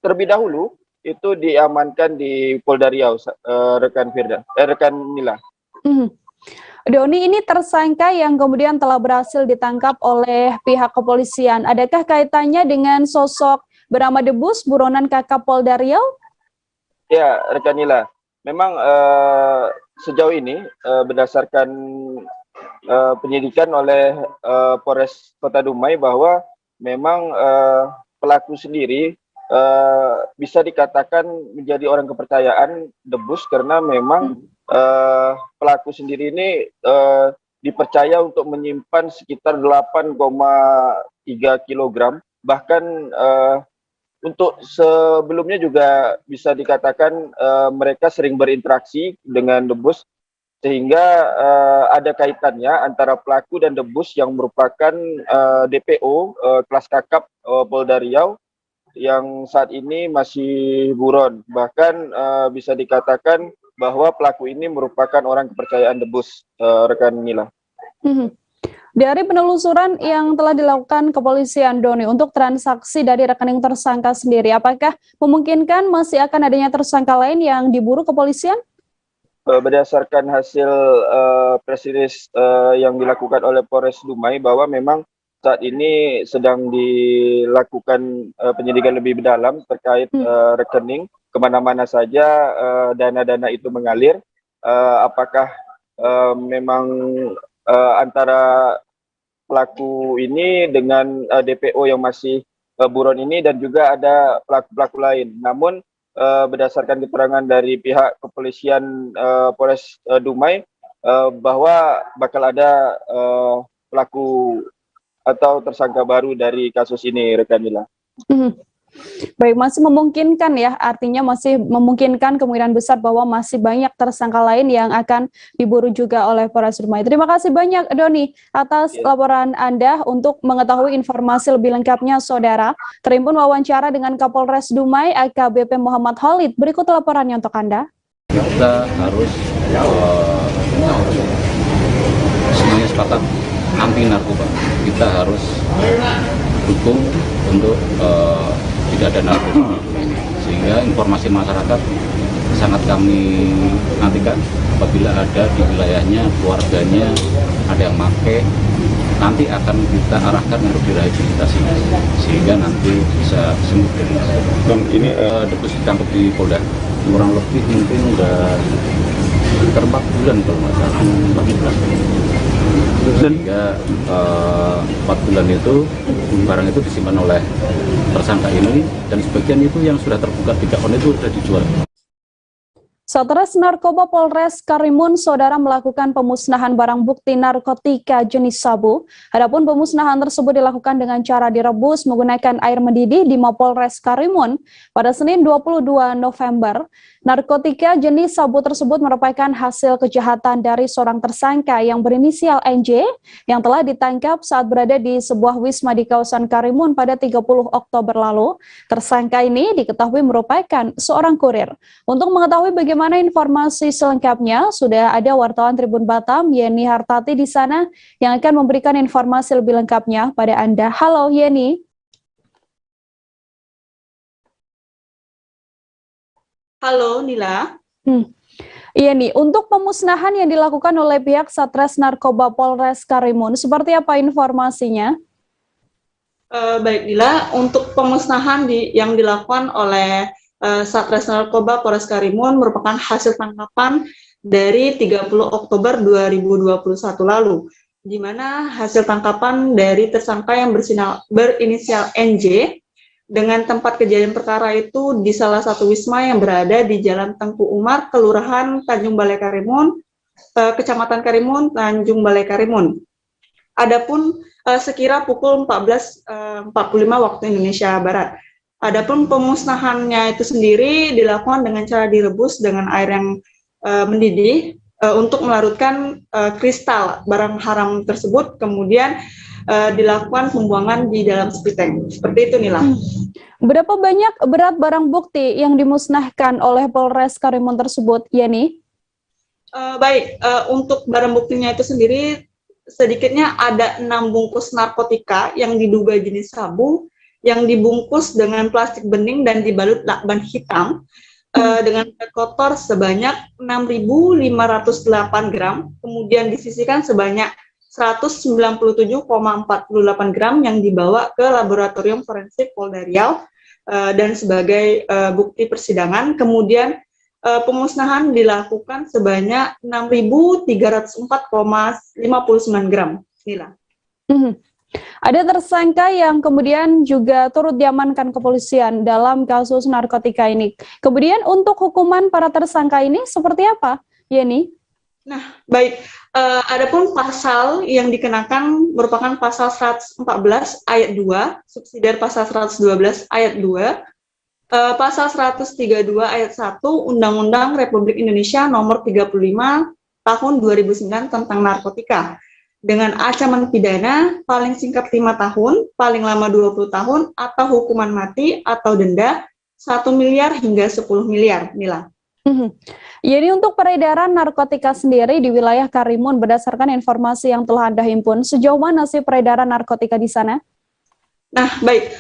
terlebih dahulu itu diamankan di Polda Riau, rekan Nila. Doni, ini tersangka yang kemudian telah berhasil ditangkap oleh pihak kepolisian. Adakah kaitannya dengan sosok bernama Debus, buronan kakap Polda Riau? Ya, rekan Nila. Memang sejauh ini berdasarkan penyidikan oleh Polres Kota Dumai bahwa memang pelaku sendiri bisa dikatakan menjadi orang kepercayaan Debus, karena memang pelaku sendiri ini dipercaya untuk menyimpan sekitar 8,3 kg. Bahkan untuk sebelumnya juga bisa dikatakan mereka sering berinteraksi dengan Debus, sehingga ada kaitannya antara pelaku dan Debus yang merupakan DPO kelas kakap Polda Riau yang saat ini masih buron. Bahkan bisa dikatakan bahwa pelaku ini merupakan orang kepercayaan Debus, rekan Nila. Dari penelusuran yang telah dilakukan kepolisian, Doni, untuk transaksi dari rekening tersangka sendiri, apakah memungkinkan masih akan adanya tersangka lain yang diburu kepolisian? Berdasarkan hasil press release yang dilakukan oleh Polres Dumai, bahwa memang saat ini sedang dilakukan penyidikan lebih mendalam terkait rekening kemana-mana saja dana-dana itu mengalir. Apakah memang antara pelaku ini dengan DPO yang masih buron ini, dan juga ada pelaku-pelaku lain. Namun berdasarkan keterangan dari pihak kepolisian Polres Dumai bahwa bakal ada pelaku atau tersangka baru dari kasus ini, rekan Mila. Baik, masih memungkinkan ya, artinya masih memungkinkan kemungkinan besar bahwa masih banyak tersangka lain yang akan diburu juga oleh Polres Dumai. Terima kasih banyak Doni atas laporan Anda. Untuk mengetahui informasi lebih lengkapnya, Saudara, terhimpun wawancara dengan Kapolres Dumai AKBP Muhammad Khalid. Berikut laporannya untuk Anda. Kita harus semuanya sepakat anti narkoba. Kita harus dukung untuk tidak ada narkoba, sehingga informasi masyarakat sangat kami nantikan apabila ada di wilayahnya, keluarganya ada yang pakai, nanti akan kita arahkan untuk direhabilitasi sehingga nanti bisa sembuh dari narkoba. Ini deposito ditangkap di Polda kurang lebih mungkin udah sekitar 4 bulan kalau nggak salah, 4 bulan. Sehingga 4 bulan itu barang itu disimpan oleh tersangka ini, dan sebagian itu yang sudah terbuka 3 on itu sudah dijual. Satres Narkoba Polres Karimun, Saudara, melakukan pemusnahan barang bukti narkotika jenis sabu. Adapun pemusnahan tersebut dilakukan dengan cara direbus menggunakan air mendidih di Mapolres Karimun pada Senin 22 November. Narkotika jenis sabu tersebut merupakan hasil kejahatan dari seorang tersangka yang berinisial NJ yang telah ditangkap saat berada di sebuah wisma di kawasan Karimun pada 30 Oktober lalu. Tersangka ini diketahui merupakan seorang kurir. Untuk mengetahui bagaimana informasi selengkapnya, sudah ada wartawan Tribun Batam, Yeni Hartati di sana yang akan memberikan informasi lebih lengkapnya pada Anda. Halo Yeni. Halo Nila. Iya nih, untuk pemusnahan yang dilakukan oleh pihak Satres Narkoba Polres Karimun, seperti apa informasinya? Baik Nila, untuk pemusnahan yang dilakukan oleh Satres Narkoba Polres Karimun merupakan hasil tangkapan dari 30 Oktober 2021 lalu, di mana hasil tangkapan dari tersangka yang berinisial NJ dengan tempat kejadian perkara itu di salah satu wisma yang berada di Jalan Tengku Umar, Kelurahan Tanjung Balai Karimun, Kecamatan Karimun, Tanjung Balai Karimun. Adapun sekira pukul 14.45 waktu Indonesia Barat. Adapun pemusnahannya itu sendiri dilakukan dengan cara direbus dengan air yang mendidih untuk melarutkan kristal barang haram tersebut, kemudian dilakukan pembuangan di dalam sepiteng. Seperti itu Nila. Berapa banyak berat barang bukti yang dimusnahkan oleh Polres Karimun tersebut, Yeni? Baik, untuk barang buktinya itu sendiri sedikitnya ada 6 bungkus narkotika yang diduga jenis sabu, yang dibungkus dengan plastik bening dan dibalut lakban hitam dengan kotor sebanyak 6.508 gram, kemudian disisihkan sebanyak 197,48 gram yang dibawa ke laboratorium forensik Polda Riau dan sebagai bukti persidangan. Kemudian pemusnahan dilakukan sebanyak 6.304,59 gram. Nila. Ada tersangka yang kemudian juga turut diamankan kepolisian dalam kasus narkotika ini. Kemudian untuk hukuman para tersangka ini seperti apa, Yeni? Nah, baik. Adapun pasal yang dikenakan merupakan pasal 114 ayat 2, subsidiar pasal 112 ayat 2, pasal 132 ayat 1 Undang-Undang Republik Indonesia nomor 35 tahun 2009 tentang narkotika, dengan ancaman pidana paling singkat 5 tahun, paling lama 20 tahun, atau hukuman mati atau denda 1 miliar hingga 10 miliar, Mila. Jadi untuk peredaran narkotika sendiri di wilayah Karimun, berdasarkan informasi yang telah Anda himpun, sejauh mana sih peredaran narkotika di sana? Nah, baik.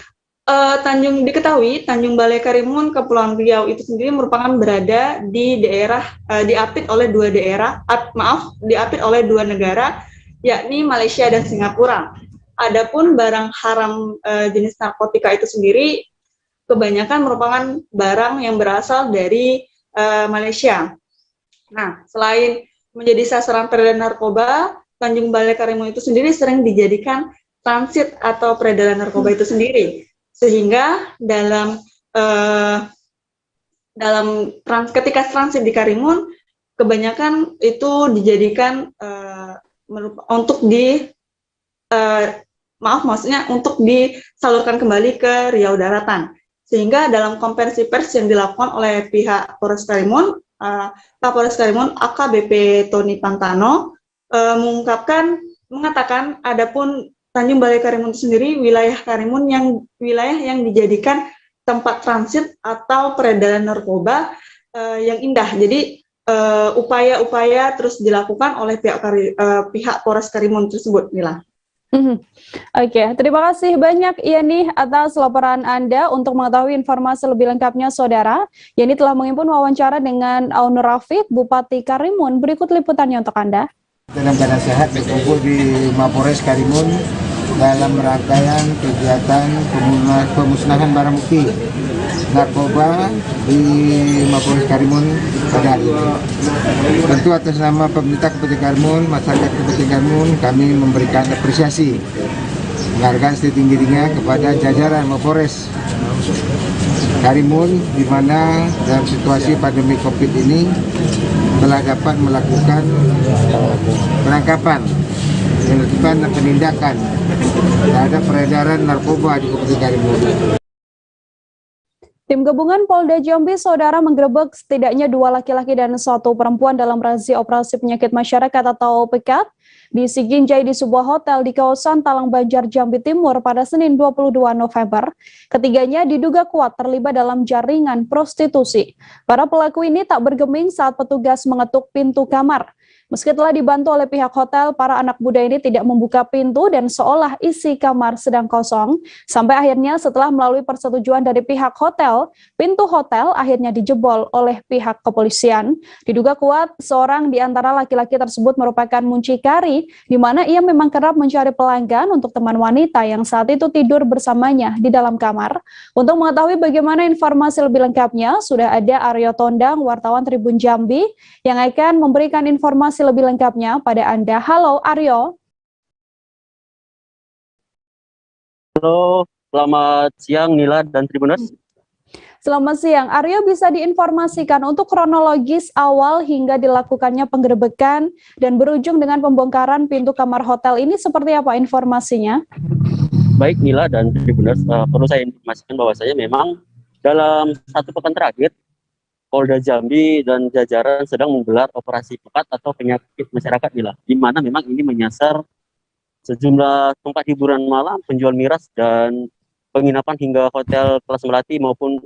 Diketahui Tanjung Balai Karimun, Kepulauan Riau itu sendiri merupakan berada di daerah diapit oleh dua negara, yakni Malaysia dan Singapura. Adapun barang haram jenis narkotika itu sendiri kebanyakan merupakan barang yang berasal dari Malaysia. Nah, selain menjadi sasaran peredaran narkoba, Tanjung Balai Karimun itu sendiri sering dijadikan transit atau peredaran narkoba itu sendiri, sehingga ketika transit di Karimun, kebanyakan itu dijadikan untuk untuk disalurkan kembali ke Riau Daratan, sehingga dalam konferensi pers yang dilakukan oleh pihak Polres Karimun, Kapolres Karimun AKBP Tony Pantano mengatakan adapun Tanjung Balai Karimun sendiri wilayah Karimun wilayah yang dijadikan tempat transit atau peredaran narkoba yang indah. Jadi upaya-upaya terus dilakukan oleh pihak Polres Karimun tersebut, Mila. Oke, terima kasih banyak Yani atas laporan Anda. Untuk mengetahui informasi lebih lengkapnya, Saudara, Yani telah menghimpun wawancara dengan Aun Rafiq, Bupati Karimun. Berikut liputannya untuk Anda. Dalam keadaan sehat berkumpul di Mapores Karimun dalam rangkaian kegiatan pemusnahan barang bukti narkoba di Mapores Karimun pada hari ini. Tentu atas nama pemerintah Kabupaten Karimun, masyarakat Kabupaten Karimun, kami memberikan apresiasi, penghargaan setinggi-tingginya kepada jajaran Mapores Karimun, di mana dalam situasi pandemi COVID ini telah dapat melakukan penangkapan, melakukan penindakan terhadap peredaran narkoba di Kabupaten Karimun. Tim gabungan Polda Jambi, Saudara, menggerebek setidaknya 2 laki-laki dan 1 perempuan dalam razia operasi penyakit masyarakat atau PEKAT di Siginjai di sebuah hotel di kawasan Talang Banjar, Jambi Timur pada Senin 22 November. Ketiganya diduga kuat terlibat dalam jaringan prostitusi. Para pelaku ini tak bergeming saat petugas mengetuk pintu kamar. Meski telah dibantu oleh pihak hotel, para anak muda ini tidak membuka pintu dan seolah isi kamar sedang kosong. Sampai akhirnya setelah melalui persetujuan dari pihak hotel, pintu hotel akhirnya dijebol oleh pihak kepolisian. Diduga kuat, seorang di antara laki-laki tersebut merupakan muncikari, di mana ia memang kerap mencari pelanggan untuk teman wanita yang saat itu tidur bersamanya di dalam kamar. Untuk mengetahui bagaimana informasi lebih lengkapnya, sudah ada Aryo Tondang, wartawan Tribun Jambi, yang akan memberikan informasi lebih lengkapnya pada Anda. Halo Aryo. Halo, selamat siang Nila dan Tribuners. Selamat siang. Aryo, bisa diinformasikan untuk kronologis awal hingga dilakukannya penggerebekan dan berujung dengan pembongkaran pintu kamar hotel ini seperti apa informasinya? Baik Nila dan Tribuners, perlu saya informasikan bahwasanya memang dalam 1 pekan terakhir Polda Jambi dan jajaran sedang menggelar operasi PEKAT atau penyakit masyarakat, Nila, di mana memang ini menyasar sejumlah tempat hiburan malam, penjual miras dan penginapan hingga hotel kelas melati maupun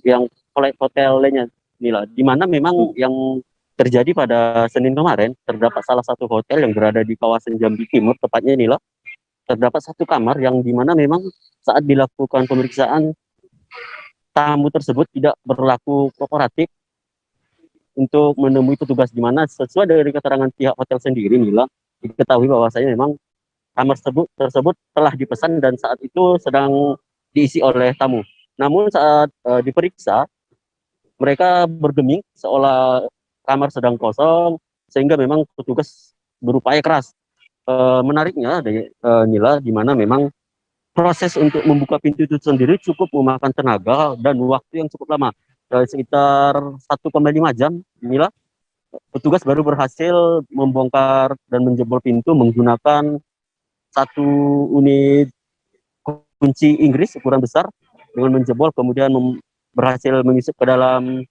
yang hotel lainnya, Nila, di mana memang yang terjadi pada Senin kemarin terdapat salah satu hotel yang berada di kawasan Jambi Timur, tepatnya Nila, terdapat 1 kamar yang di mana memang saat dilakukan pemeriksaan tamu tersebut tidak berlaku kooperatif untuk menemui petugas, di mana sesuai dari keterangan pihak hotel sendiri, Nila, diketahui bahwasanya memang kamar tersebut telah dipesan dan saat itu sedang diisi oleh tamu. Namun saat diperiksa, mereka bergeming seolah kamar sedang kosong, sehingga memang petugas berupaya keras. Menariknya, Nila, di mana memang proses untuk membuka pintu itu sendiri cukup memakan tenaga dan waktu yang cukup lama, sekitar 1,5 jam. Inilah petugas baru berhasil membongkar dan menjebol pintu menggunakan 1 unit kunci Inggris ukuran besar. Dengan menjebol kemudian berhasil menyusup ke dalam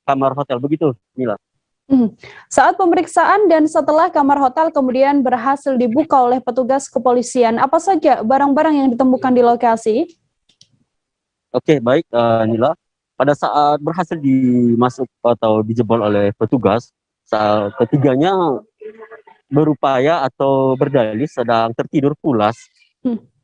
kamar hotel, begitu Mila. Saat pemeriksaan dan setelah kamar hotel kemudian berhasil dibuka oleh petugas kepolisian, apa saja barang-barang yang ditemukan di lokasi? Oke, baik Nila. Pada saat berhasil dimasuk atau dijebol oleh petugas, saat ketiganya berupaya atau berdalih sedang tertidur pulas.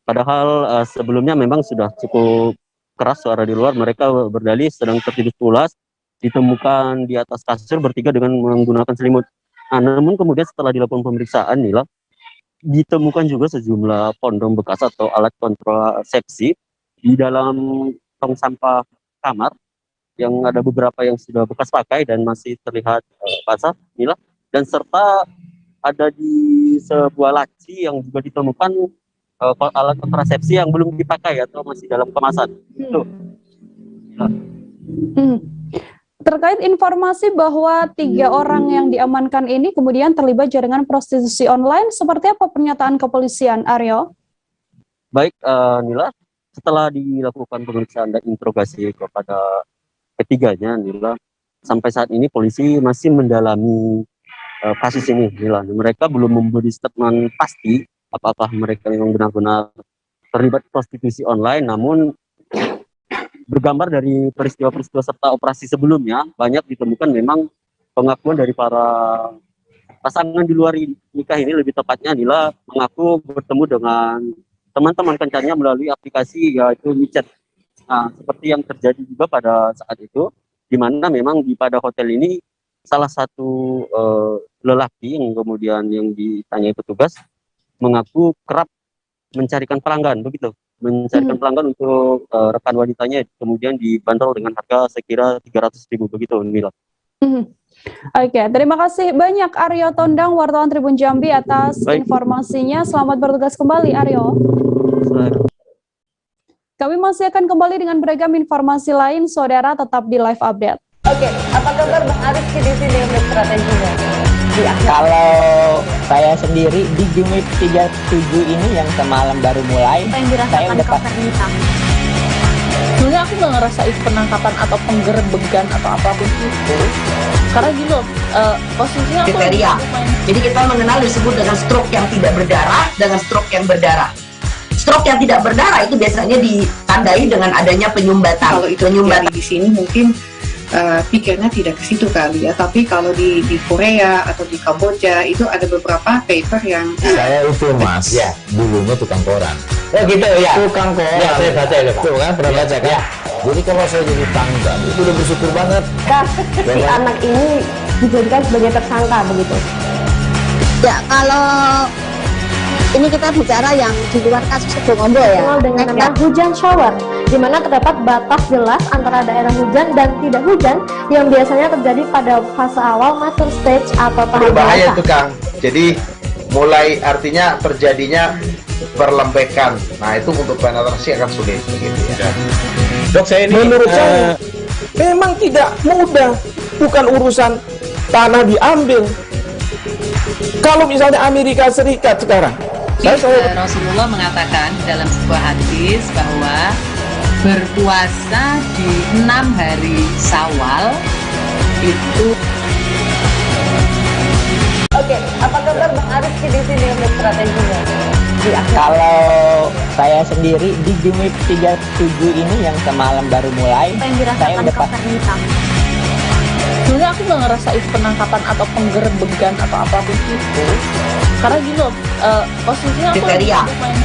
Padahal sebelumnya memang sudah cukup keras suara di luar, mereka berdalih sedang tertidur pulas, ditemukan di atas kasur bertiga dengan menggunakan selimut. Namun kemudian setelah dilakukan pemeriksaan, Nila, ditemukan juga sejumlah kondom bekas atau alat kontrasepsi di dalam tong sampah kamar, yang ada beberapa yang sudah bekas pakai dan masih terlihat basah, Mila, dan serta ada di sebuah laci yang juga ditemukan alat kontrasepsi yang belum dipakai atau masih dalam kemasan. Itu. Terkait informasi bahwa 3 orang yang diamankan ini kemudian terlibat jaringan prostitusi online, seperti apa pernyataan kepolisian, Aryo? Baik, Nila, setelah dilakukan pemeriksaan dan interogasi kepada ketiganya, Nila, sampai saat ini polisi masih mendalami kasus ini, Nila. Mereka belum memberi statement pasti apakah mereka memang benar-benar terlibat prostitusi online, namun bergambar dari peristiwa-peristiwa serta operasi sebelumnya, banyak ditemukan memang pengakuan dari para pasangan di luar nikah ini, lebih tepatnya Nila, mengaku bertemu dengan teman-teman kencannya melalui aplikasi yaitu WeChat. Nah, seperti yang terjadi juga pada saat itu, di mana memang pada hotel ini salah satu lelaki yang kemudian yang ditanyai petugas mengaku kerap mencarikan pelanggan, begitu. Mencarikan pelanggan untuk rekan wanitanya, kemudian dibanderol dengan harga sekira 300.000 begitu, Mila. Oke, terima kasih banyak Aryo Tondang, wartawan Tribun Jambi atas informasinya. Selamat bertugas kembali, Aryo. Kami masih akan kembali dengan beragam informasi lain, saudara tetap di live update. Oke, apa kabar Bang Arif di sini untuk strateginya? Kalau saya sendiri di Gimik 37 ini yang semalam baru mulai, saya udah sebenarnya aku nggak ngerasain penangkapan atau penggerbegan atau apapun itu, karena gini loh, posisinya aku kriteria. Jadi kita mengenal disebut dengan stroke yang tidak berdarah dengan stroke yang berdarah. Stroke yang tidak berdarah itu biasanya ditandai dengan adanya penyumbatan. Kalau itu terjadi di sini mungkin pikirnya tidak ke situ kali ya, tapi kalau di Korea atau di Kamboja itu ada beberapa paper yang saya itu Mas, ya dulunya tukang koran. Oh gitu ya, tukang koran. Ya saya baca ya Pak. Tuh kan pernah baca kan? Ya. Jadi kalau saya jadi tangga itu udah bersyukur banget. Si anak ini dijadikan sebagai tersangka begitu. Ya kalau ini kita bicara yang di luar kasus Sebongombo ya, dengan nama hujan shower, di mana terdapat batas jelas antara daerah hujan dan tidak hujan yang biasanya terjadi pada fase awal mature stage atau tahap berbahaya itu Kang. Jadi mulai artinya terjadinya perlembekan. Nah itu untuk penetrasi akan sulit begitu ya. Dok, saya ini menurut saya memang tidak mudah, bukan urusan tanah diambil. Kalau misalnya Amerika Serikat sekarang, Rasulullah mengatakan dalam sebuah hadis bahwa berpuasa di 6 hari Syawal itu. Oke, apa kabar Bang Arif di sini untuk strateginya? Kalau saya sendiri di Gimik 37 ini yang semalam baru mulai, saya udah sebenarnya aku nggak ngerasain penangkapan atau penggerbegan atau apapun itu, karena gini loh, posisinya aku kriteria.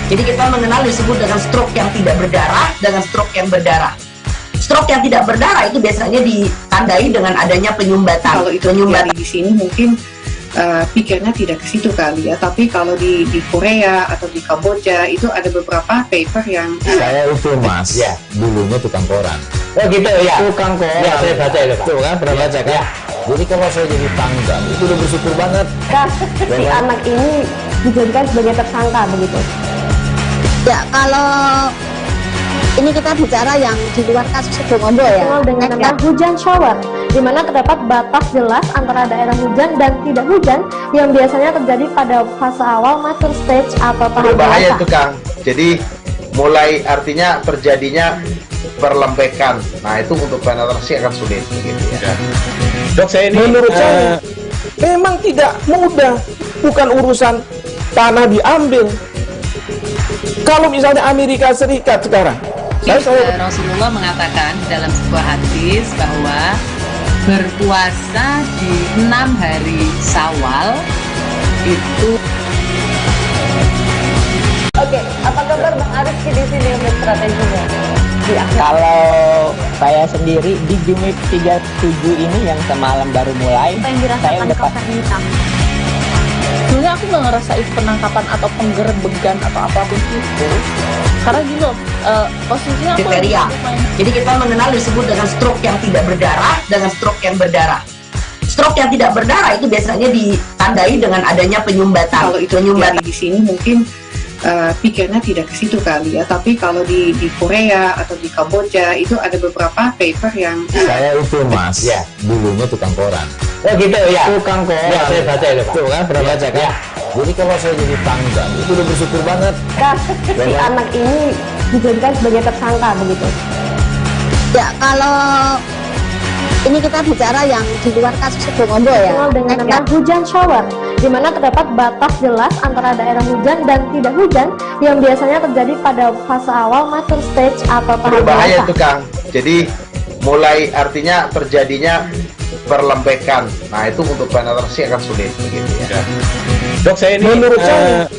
Jadi kita mengenal disebut dengan stroke yang tidak berdarah dengan stroke yang berdarah. Stroke yang tidak berdarah itu biasanya ditandai dengan adanya penyumbatan. Kalau itu terjadi di sini mungkin pikirnya tidak ke situ kali ya, tapi kalau di Korea atau di Kamboja itu ada beberapa paper yang saya itu Mas, ya dulunya tukang koran. Oh gitu ya, tukang koran. Ya saya baca ya Pak. Tuh kan pernah baca kan? Jadi kalau saya jadi tangga itu udah bersyukur banget. Si anak ini dijadikan sebagai tersangka begitu. Ya kalau ini kita bicara yang di luar kasus Sebongombo ya, dengan nama hujan shower, di mana terdapat batas jelas antara daerah hujan dan tidak hujan yang biasanya terjadi pada fase awal mature stage atau tahap berbahaya itu Kang. Jadi mulai artinya terjadinya perlembekan. Nah itu untuk penetrasi akan sulit begitu ya. Dok, saya ini menurut saya memang tidak mudah, bukan urusan tanah diambil. Kalau misalnya Amerika Serikat sekarang, Rasulullah mengatakan dalam sebuah hadis bahwa berpuasa di 6 hari Syawal itu. Oke, apa kabar Bang Arif di sini untuk strateginya? Kalau saya sendiri di Gimik 37 ini yang semalam baru mulai, saya udah Sebenarnya aku nggak ngerasa itu penangkapan atau penggerbegan atau apapun itu. Karena gini loh, posisinya aku Kriteria. Jadi kita mengenal disebut dengan stroke yang tidak berdarah dengan stroke yang berdarah. Stroke yang tidak berdarah itu biasanya ditandai dengan adanya penyumbatan. Kalau itu terjadi di sini mungkin pikirnya tidak ke situ kali ya, tapi kalau di Korea atau di Kamboja itu ada beberapa paper yang Saya itu mas, ya dulunya tukang koran. Oh gitu ya. Tukang koran. Ya saya baca itu pak. Tuh kan pernah baca kan? Jadi kalau saya jadi pangdam itu udah bersyukur banget. Si anak ini dijadikan sebagai tersangka begitu. Ya kalau ini kita bicara yang di luar kasus Sebongombo ya, dengan nama hujan shower, di mana terdapat batas jelas antara daerah hujan dan tidak hujan yang biasanya terjadi pada fase awal mature stage atau tahap Berbahaya dewasa. itu Kang. Jadi mulai artinya terjadinya perlembekan. Nah itu untuk penetrasi akan sulit begitu ya. Dok, saya ini menurut saya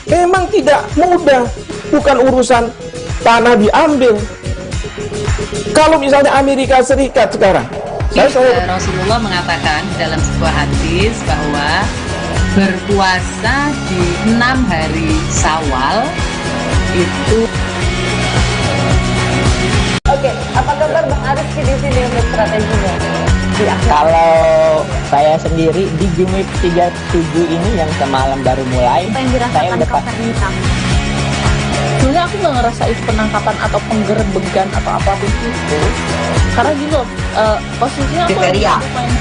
memang tidak mudah, bukan urusan tanah diambil. Kalau misalnya Amerika Serikat sekarang, Rasulullah mengatakan dalam sebuah hadis bahwa berpuasa di 6 hari Syawal itu. Oke, apa kabar Bang Aris di sini untuk strateginya? Kalau saya sendiri di Game Week 37 ini yang semalam baru mulai, saya udah pasti. Sebenarnya aku nggak ngerasa itu penangkapan atau penggerbegan atau apapun itu. Karena gini loh, posisinya aku Kriteria.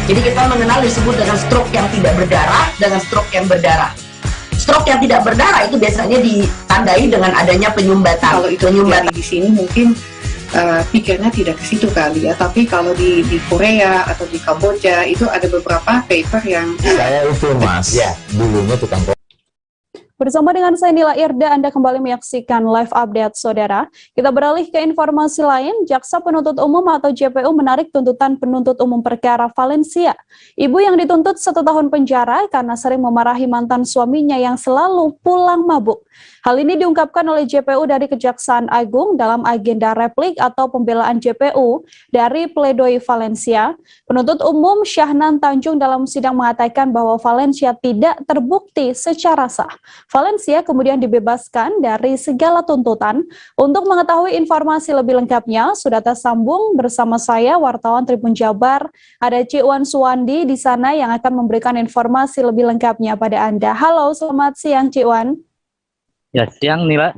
Jadi kita mengenal disebut dengan stroke yang tidak berdarah dengan stroke yang berdarah. Stroke yang tidak berdarah itu biasanya ditandai dengan adanya penyumbatan. Kalau itu terjadi di sini mungkin pikirnya tidak ke situ kali ya, tapi kalau di Korea atau di Kamboja itu ada beberapa paper yang Saya itu mas, ya dulunya tukang koran. Bersama dengan saya Nila Irda, Anda kembali menyaksikan live update saudara. Kita beralih ke informasi lain. Jaksa Penuntut Umum atau JPU menarik tuntutan penuntut umum perkara Valencia. Ibu yang dituntut 1 tahun penjara karena sering memarahi mantan suaminya yang selalu pulang mabuk. Hal ini diungkapkan oleh JPU dari Kejaksaan Agung dalam agenda replik atau pembelaan JPU dari pledoi Valencia. Penuntut umum Syahnan Tanjung dalam sidang mengatakan bahwa Valencia tidak terbukti secara sah. Valencia kemudian dibebaskan dari segala tuntutan. Untuk mengetahui informasi lebih lengkapnya, sudah tersambung bersama saya, wartawan Tribun Jabar. Ada Cikwan Suwandi di sana yang akan memberikan informasi lebih lengkapnya pada Anda. Halo, selamat siang Cikwan. Ya, siang Nila.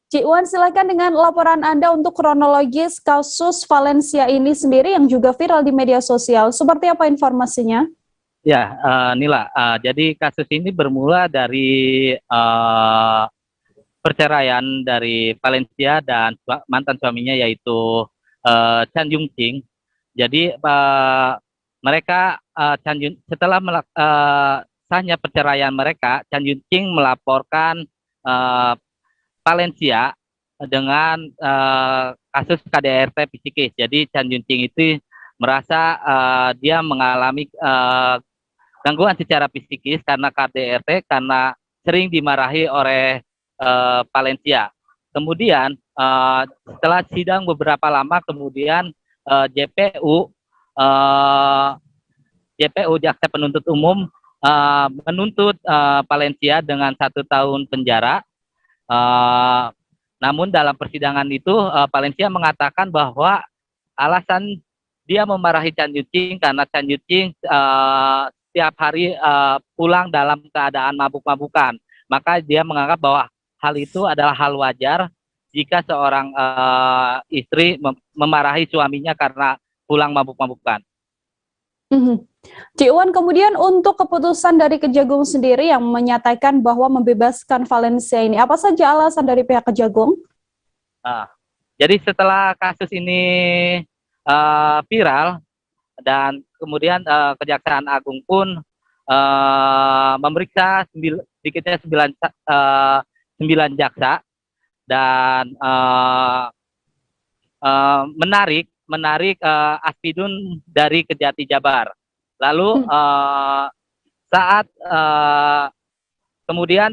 Cikwan, silakan dengan laporan Anda untuk kronologis kasus Valencia ini sendiri yang juga viral di media sosial. Seperti apa informasinya? Ya, Nila. Jadi kasus ini bermula dari perceraian dari Valencia dan mantan suaminya yaitu Chan Yung Ching. Jadi mereka setelah sahnya perceraian mereka, Chan Yung Ching melaporkan Valencia dengan kasus KDRT psikis. Jadi Chan Yung Ching itu merasa dia mengalami gangguan secara psikis karena KDRT, karena sering dimarahi oleh Valencia. Kemudian setelah sidang beberapa lama, kemudian JPU Jaksa Penuntut Umum menuntut Valencia dengan 1 tahun penjara. Namun dalam persidangan itu Valencia mengatakan bahwa alasan dia memarahi Chan Yung Ching karena Chan Yung Ching setiap hari pulang dalam keadaan mabuk-mabukan. Maka dia menganggap bahwa hal itu adalah hal wajar jika seorang istri memarahi suaminya karena pulang mabuk-mabukan. Cikwan, kemudian untuk keputusan dari Kejagung sendiri yang menyatakan bahwa membebaskan Valencia ini, apa saja alasan dari pihak Kejagung? Jadi setelah kasus ini viral dan kemudian Kejaksaan Agung pun memeriksa sedikitnya 9 jaksa dan menarik aspidun dari Kejati Jabar. Lalu saat kemudian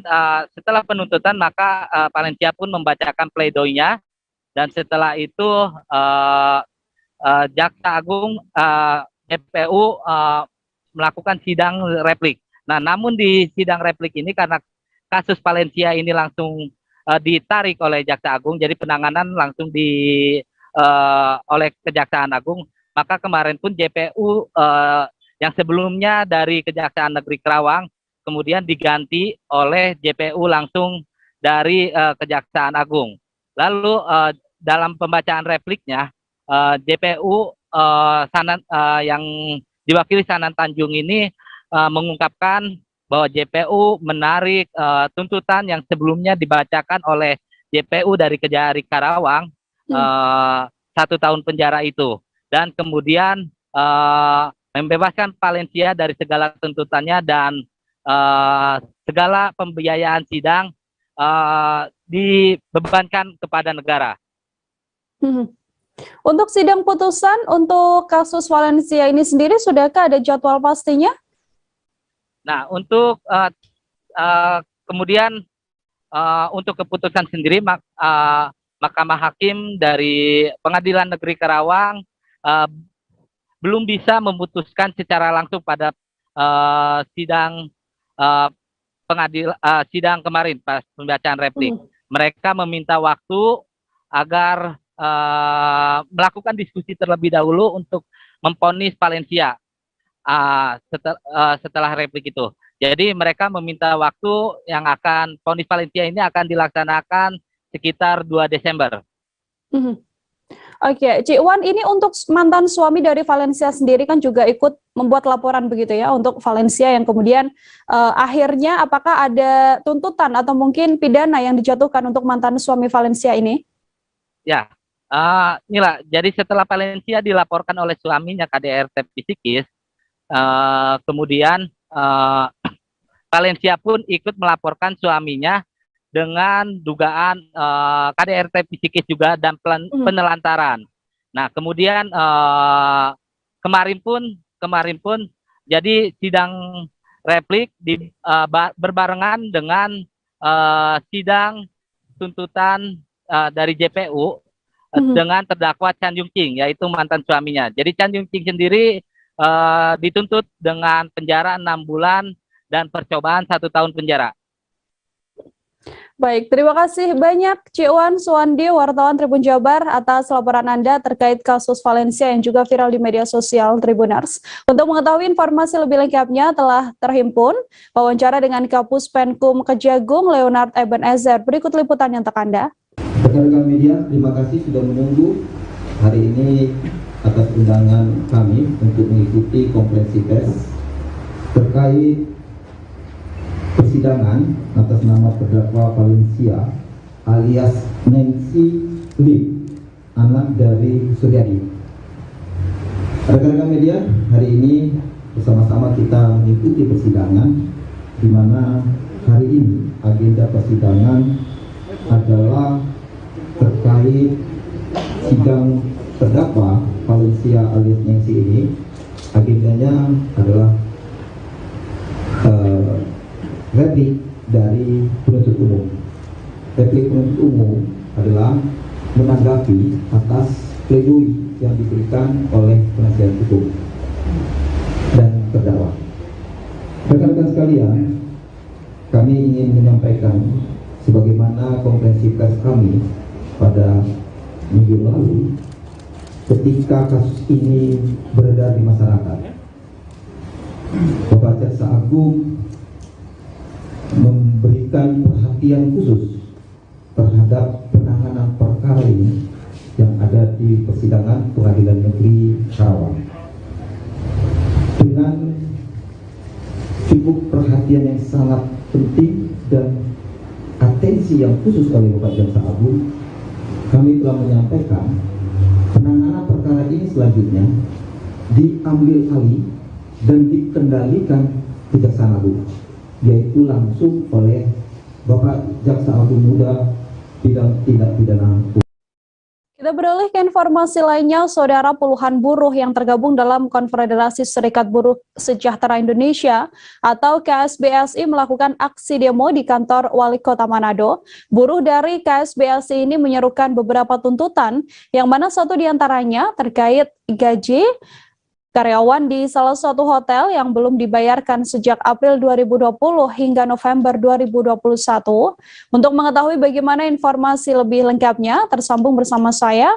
setelah penuntutan maka Valencia pun membacakan pledoinya, dan setelah itu Jaksa Agung JPU melakukan sidang replik. Nah, namun di sidang replik ini karena kasus Valencia ini langsung ditarik oleh Jaksa Agung, jadi penanganan langsung oleh Kejaksaan Agung, maka kemarin pun JPU yang sebelumnya dari Kejaksaan Negeri Kerawang kemudian diganti oleh JPU langsung dari Kejaksaan Agung. Lalu dalam pembacaan repliknya JPU yang diwakili Sanan Tanjung ini mengungkapkan bahwa JPU menarik tuntutan yang sebelumnya dibacakan oleh JPU dari Kejari Karawang 1 tahun penjara itu, dan kemudian membebaskan Valencia dari segala tuntutannya dan segala pembiayaan sidang dibebankan kepada negara. Untuk sidang putusan untuk kasus Valencia ini sendiri, sudahkah ada jadwal pastinya? Nah, untuk kemudian untuk keputusan sendiri, Mahkamah Hakim dari Pengadilan Negeri Karawang belum bisa memutuskan secara langsung pada sidang sidang kemarin pas pembacaan replik. Mereka meminta waktu agar melakukan diskusi terlebih dahulu untuk memvonis Valencia setelah replik itu. Jadi mereka meminta waktu yang akan vonis Valencia ini akan dilaksanakan sekitar 2 Desember. Oke, Cik Wan, ini untuk mantan suami dari Valencia sendiri kan juga ikut membuat laporan begitu ya untuk Valencia yang kemudian akhirnya apakah ada tuntutan atau mungkin pidana yang dijatuhkan untuk mantan suami Valencia ini? Ya, inilah. Jadi setelah Valencia dilaporkan oleh suaminya KDRT psikis, kemudian Valencia pun ikut melaporkan suaminya dengan dugaan KDRT psikis juga dan penelantaran. Nah, kemudian kemarin pun jadi sidang replik berbarengan dengan sidang tuntutan dari JPU dengan terdakwa Chan Yung Ching, yaitu mantan suaminya. Jadi Chan Yung Ching sendiri dituntut dengan penjara 6 bulan dan percobaan 1 tahun penjara. Baik, terima kasih banyak Cik Wan Suwandi, wartawan Tribun Jabar, atas laporan Anda terkait kasus Valencia yang juga viral di media sosial Tribuners. Untuk mengetahui informasi lebih lengkapnya telah terhimpun wawancara dengan Kapus Penkum Kejagung Leonard Ebenezer. Berikut liputannya untuk Anda. Rekan-rekan media, terima kasih sudah menunggu hari ini atas undangan kami untuk mengikuti konferensi pers terkait persidangan atas nama terdakwa Valencia alias Nancy Lim, anak dari Suryadi. Rekan-rekan media, hari ini bersama-sama kita mengikuti persidangan, di mana hari ini agenda persidangan adalah terkait sidang terdakwa Valencia alias Nancy ini. Agendanya adalah replik dari penuntut umum. Replik penuntut umum adalah menanggapi atas pledoi yang diberikan oleh penasihat hukum dan terdakwa. Rekan-rekan sekalian, kami ingin menyampaikan sebagaimana konferensi pers kami pada minggu lalu ketika kasus ini beredar di masyarakat. Bapak Jaksa Agung memberikan perhatian khusus terhadap penanganan perkara ini yang ada di persidangan Pengadilan Negeri Karawang dengan cukup perhatian yang sangat penting dan atensi yang khusus oleh Bapak Jaksa Agung. Kami telah menyampaikan penanganan perkara ini selanjutnya diambil alih dan dikendalikan Kejaksaan Agung, yaitu langsung oleh Bapak Jaksa Agung Muda Bidang Tindak Pidana. Kita beralih ke informasi lainnya, saudara. Puluhan buruh yang tergabung dalam Konfederasi Serikat Buruh Sejahtera Indonesia atau KSBSI melakukan aksi demo di kantor Wali Kota Manado. Buruh dari KSBSI ini menyerukan beberapa tuntutan, yang mana satu diantaranya terkait gaji Karyawan di salah satu hotel yang belum dibayarkan sejak April 2020 hingga November 2021. Untuk mengetahui bagaimana informasi lebih lengkapnya, tersambung bersama saya,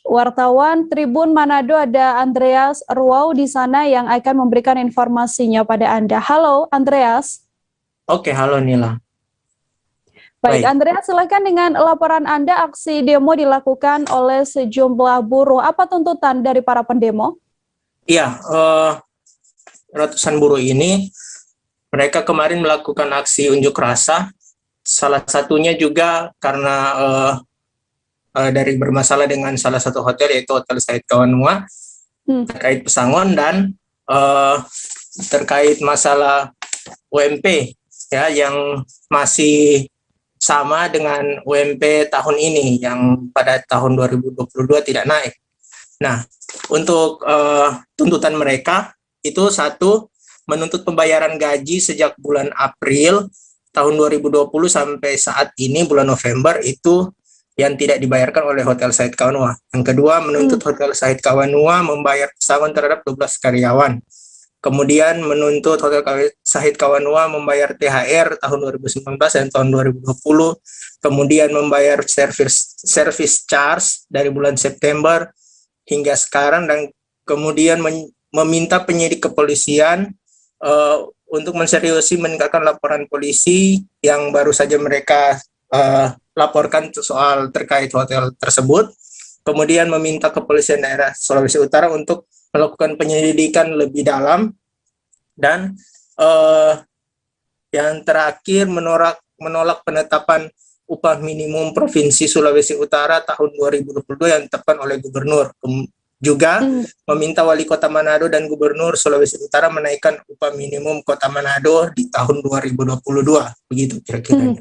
wartawan Tribun Manado, ada Andreas Ruau di sana yang akan memberikan informasinya pada Anda. Halo, Andreas. Oke, halo Nila. Baik, Andreas, silakan dengan laporan Anda. Aksi demo dilakukan oleh sejumlah buruh. Apa tuntutan dari para pendemo? Iya, ratusan buruh ini, mereka kemarin melakukan aksi unjuk rasa. Salah satunya juga karena dari bermasalah dengan salah satu hotel, yaitu Hotel Said Kawanua, terkait pesangon dan terkait masalah UMP ya, yang masih sama dengan UMP tahun ini yang pada tahun 2022 tidak naik. Nah, untuk tuntutan mereka itu satu, menuntut pembayaran gaji sejak bulan April tahun 2020 sampai saat ini bulan November itu yang tidak dibayarkan oleh Hotel Said Kawanua. Yang kedua, menuntut Hotel Said Kawanua membayar pesangon terhadap 12 karyawan. Kemudian menuntut Hotel Said Kawanua membayar THR tahun 2019 dan tahun 2020. Kemudian membayar service charge dari bulan September hingga sekarang, dan kemudian meminta penyidik kepolisian untuk menseriusi meningkatkan laporan polisi yang baru saja mereka laporkan soal terkait hotel tersebut. Kemudian meminta kepolisian daerah Sulawesi Utara untuk melakukan penyelidikan lebih dalam, dan yang terakhir menolak penetapan upah minimum Provinsi Sulawesi Utara tahun 2022 yang ditetapkan oleh Gubernur. Juga meminta Wali Kota Manado dan Gubernur Sulawesi Utara menaikkan upah minimum Kota Manado di tahun 2022. Begitu kira-kira.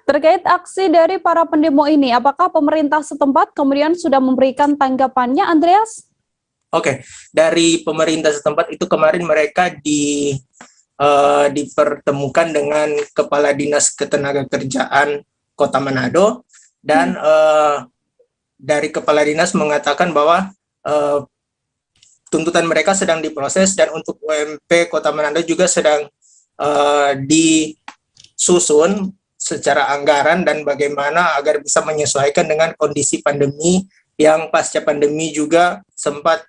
Terkait aksi dari para pendemo ini, apakah pemerintah setempat kemudian sudah memberikan tanggapannya, Andreas? Oke, dari pemerintah setempat itu kemarin mereka dipertemukan dengan Kepala Dinas Ketenagakerjaan Kota Manado, dan dari Kepala Dinas mengatakan bahwa tuntutan mereka sedang diproses, dan untuk UMP Kota Manado juga sedang disusun secara anggaran dan bagaimana agar bisa menyesuaikan dengan kondisi pandemi yang pasca pandemi juga sempat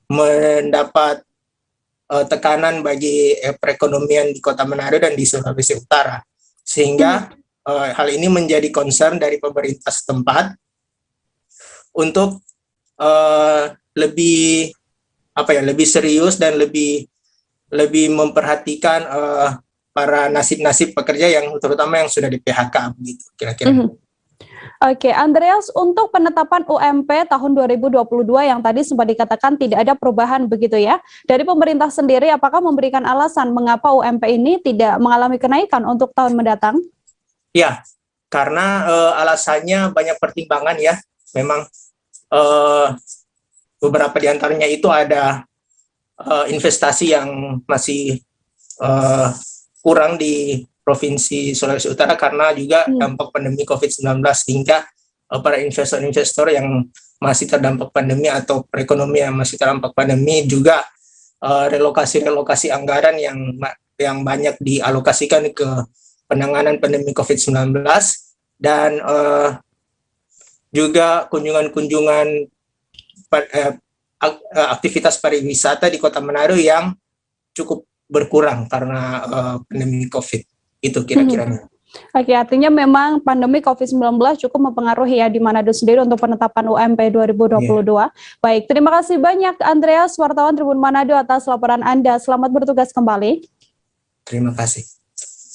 mendapat tekanan bagi perekonomian di Kota Manado dan di Sulawesi Utara, sehingga hal ini menjadi concern dari pemerintah setempat untuk lebih serius dan lebih memperhatikan para nasib-nasib pekerja yang terutama yang sudah di PHK begitu kira-kira. Oke, Andreas, untuk penetapan UMP tahun 2022 yang tadi sempat dikatakan tidak ada perubahan begitu ya. Dari pemerintah sendiri, apakah memberikan alasan mengapa UMP ini tidak mengalami kenaikan untuk tahun mendatang? Ya, karena alasannya banyak pertimbangan ya. Memang beberapa di antaranya itu ada investasi yang masih kurang di Provinsi Sulawesi Utara karena juga dampak pandemi COVID-19, hingga para investor-investor yang masih terdampak pandemi atau perekonomian yang masih terdampak pandemi juga relokasi anggaran yang banyak dialokasikan ke penanganan pandemi COVID-19, dan juga kunjungan-kunjungan aktivitas pariwisata di Kota Manado yang cukup berkurang karena pandemi COVID. Itu kira-kiranya. Oke, artinya memang pandemi COVID-19 cukup mempengaruhi ya di Manado sendiri untuk penetapan UMP 2022. Baik, terima kasih banyak Andreas, wartawan Tribun Manado, atas laporan Anda. Selamat bertugas kembali. Terima kasih.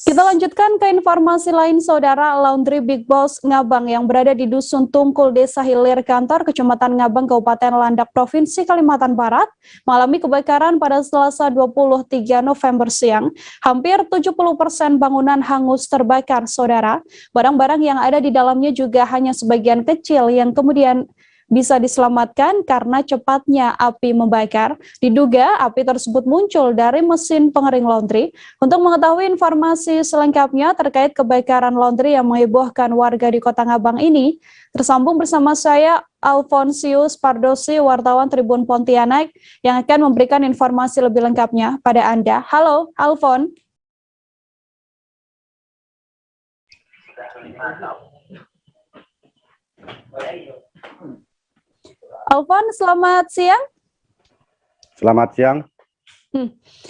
Kita lanjutkan ke informasi lain, Saudara. Laundry Big Boss Ngabang yang berada di Dusun Tungkul, Desa Hilir Kantor, Kecamatan Ngabang, Kabupaten Landak, Provinsi Kalimantan Barat, mengalami kebakaran pada Selasa 23 November siang. Hampir 70% bangunan hangus terbakar, Saudara. Barang-barang yang ada di dalamnya juga hanya sebagian kecil yang kemudian bisa diselamatkan karena cepatnya api membakar. Diduga api tersebut muncul dari mesin pengering laundry. Untuk mengetahui informasi selengkapnya terkait kebakaran laundry yang menghebohkan warga di Kota Ngabang ini, tersambung bersama saya Alfonsius Pardosi, wartawan Tribun Pontianak, yang akan memberikan informasi lebih lengkapnya pada Anda. Halo, Alfon. Alfon, selamat siang. Selamat siang.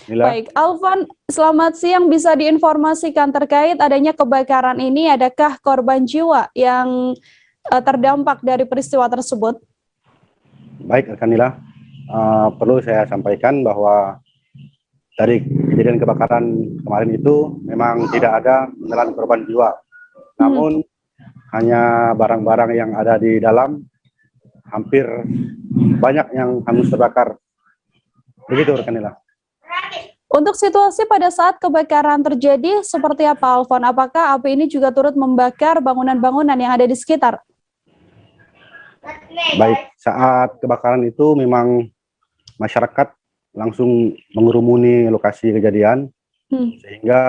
Baik, Alfon, selamat siang. Bisa diinformasikan terkait adanya kebakaran ini, adakah korban jiwa yang terdampak dari peristiwa tersebut? Baik, Rekanila. Perlu saya sampaikan bahwa dari kejadian kebakaran kemarin itu memang tidak ada menelan korban jiwa. Namun hanya barang-barang yang ada di dalam hampir banyak yang hangus terbakar. Begitu, Rekanila. Untuk situasi pada saat kebakaran terjadi seperti apa, Alfon? Apakah api ini juga turut membakar bangunan-bangunan yang ada di sekitar? Baik, saat kebakaran itu memang masyarakat langsung mengerumuni lokasi kejadian, sehingga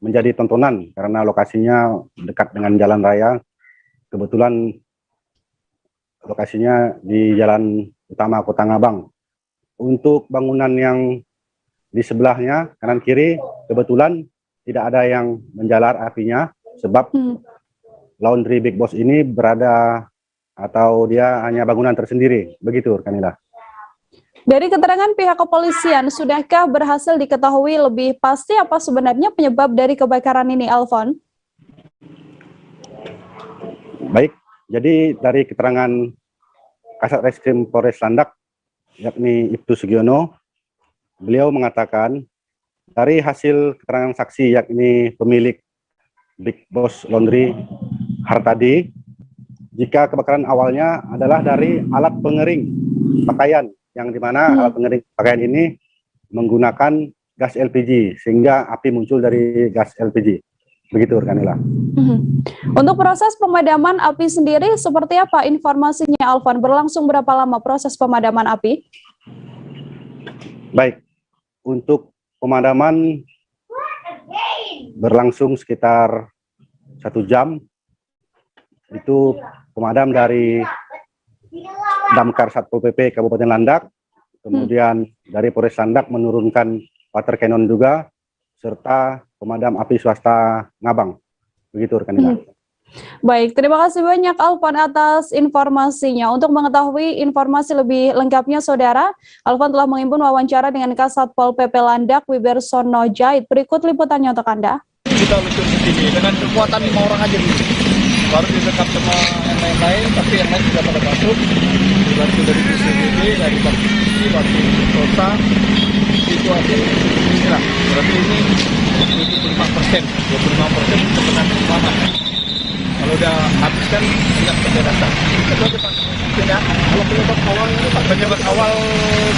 menjadi tontonan karena lokasinya dekat dengan jalan raya. Kebetulan lokasinya di jalan utama Kota Ngabang. Untuk bangunan yang di sebelahnya, kanan kiri, kebetulan tidak ada yang menjalar apinya, sebab laundry Big Boss ini berada atau dia hanya bangunan tersendiri. Begitu, Rekanila. Dari keterangan pihak kepolisian, sudahkah berhasil diketahui lebih pasti apa sebenarnya penyebab dari kebakaran ini, Alfon? Baik, jadi dari keterangan Kasat Reskrim Polres Landak, yakni Ibtu Sugiono, beliau mengatakan dari hasil keterangan saksi, yakni pemilik Big Boss Laundry Hartadi, jika kebakaran awalnya adalah dari alat pengering pakaian, yang dimana alat pengering pakaian ini menggunakan gas LPG, sehingga api muncul dari gas LPG. Begitu, Rekanila. Untuk proses pemadaman api sendiri, seperti apa informasinya, Alfon? Berlangsung berapa lama proses pemadaman api? Baik, untuk pemadaman berlangsung sekitar 1 jam. Itu pemadam dari Damkar Satpol PP Kabupaten Landak, kemudian dari Polres Landak menurunkan water cannon juga, serta pemadam api swasta Ngabang. Begitu, Rekanila. Baik, terima kasih banyak Alfon atas informasinya. Untuk mengetahui informasi lebih lengkapnya, Saudara, Alfon telah mengimpun wawancara dengan Kasat Pol PP Landak, Wibersono Jait. Berikut liputannya untuk Anda. Kita luncur ke sini dengan kekuatan 5 orang aja dulu. Baru didekat sama yang lain-lain, tapi yang lain sudah pada masuk. Dibantu dari BPBD, dari Bapki, Bapki Kota, itu hasil inilah. Berarti ini 25%, 25% sebenarnya selamat. Kalau udah habis kan tidak terjadi. Itu aja Pak. Tidak. Kalau penyebab awal ini Pak, penyebab awal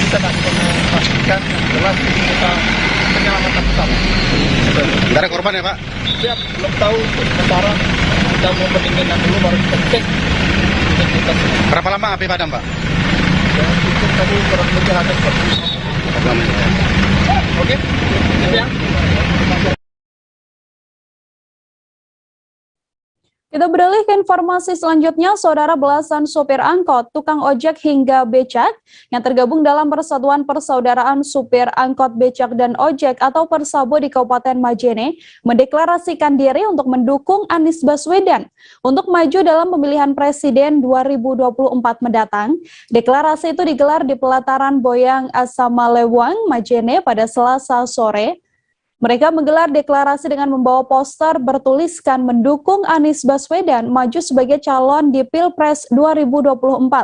kita tidak bisa memastikan. Jelas kita penyelamatan utama. Tidak ada korban ya, Pak? Siap, belum tahu sementara kita mau pendinginan dulu baru kita cek. Berapa lama api padam, Pak? Ya, itu tadi kurang lebih ada 45 menit. Oke, ya. Kita beralih ke informasi selanjutnya, Saudara. Belasan sopir angkot, tukang ojek hingga becak yang tergabung dalam Persatuan Persaudaraan Supir Angkot Becak dan Ojek atau Persabo di Kabupaten Majene mendeklarasikan diri untuk mendukung Anies Baswedan untuk maju dalam pemilihan presiden 2024 mendatang. Deklarasi itu digelar di pelataran Boyang Asamalewang, Majene pada Selasa sore. Mereka menggelar deklarasi dengan membawa poster bertuliskan mendukung Anies Baswedan maju sebagai calon di Pilpres 2024.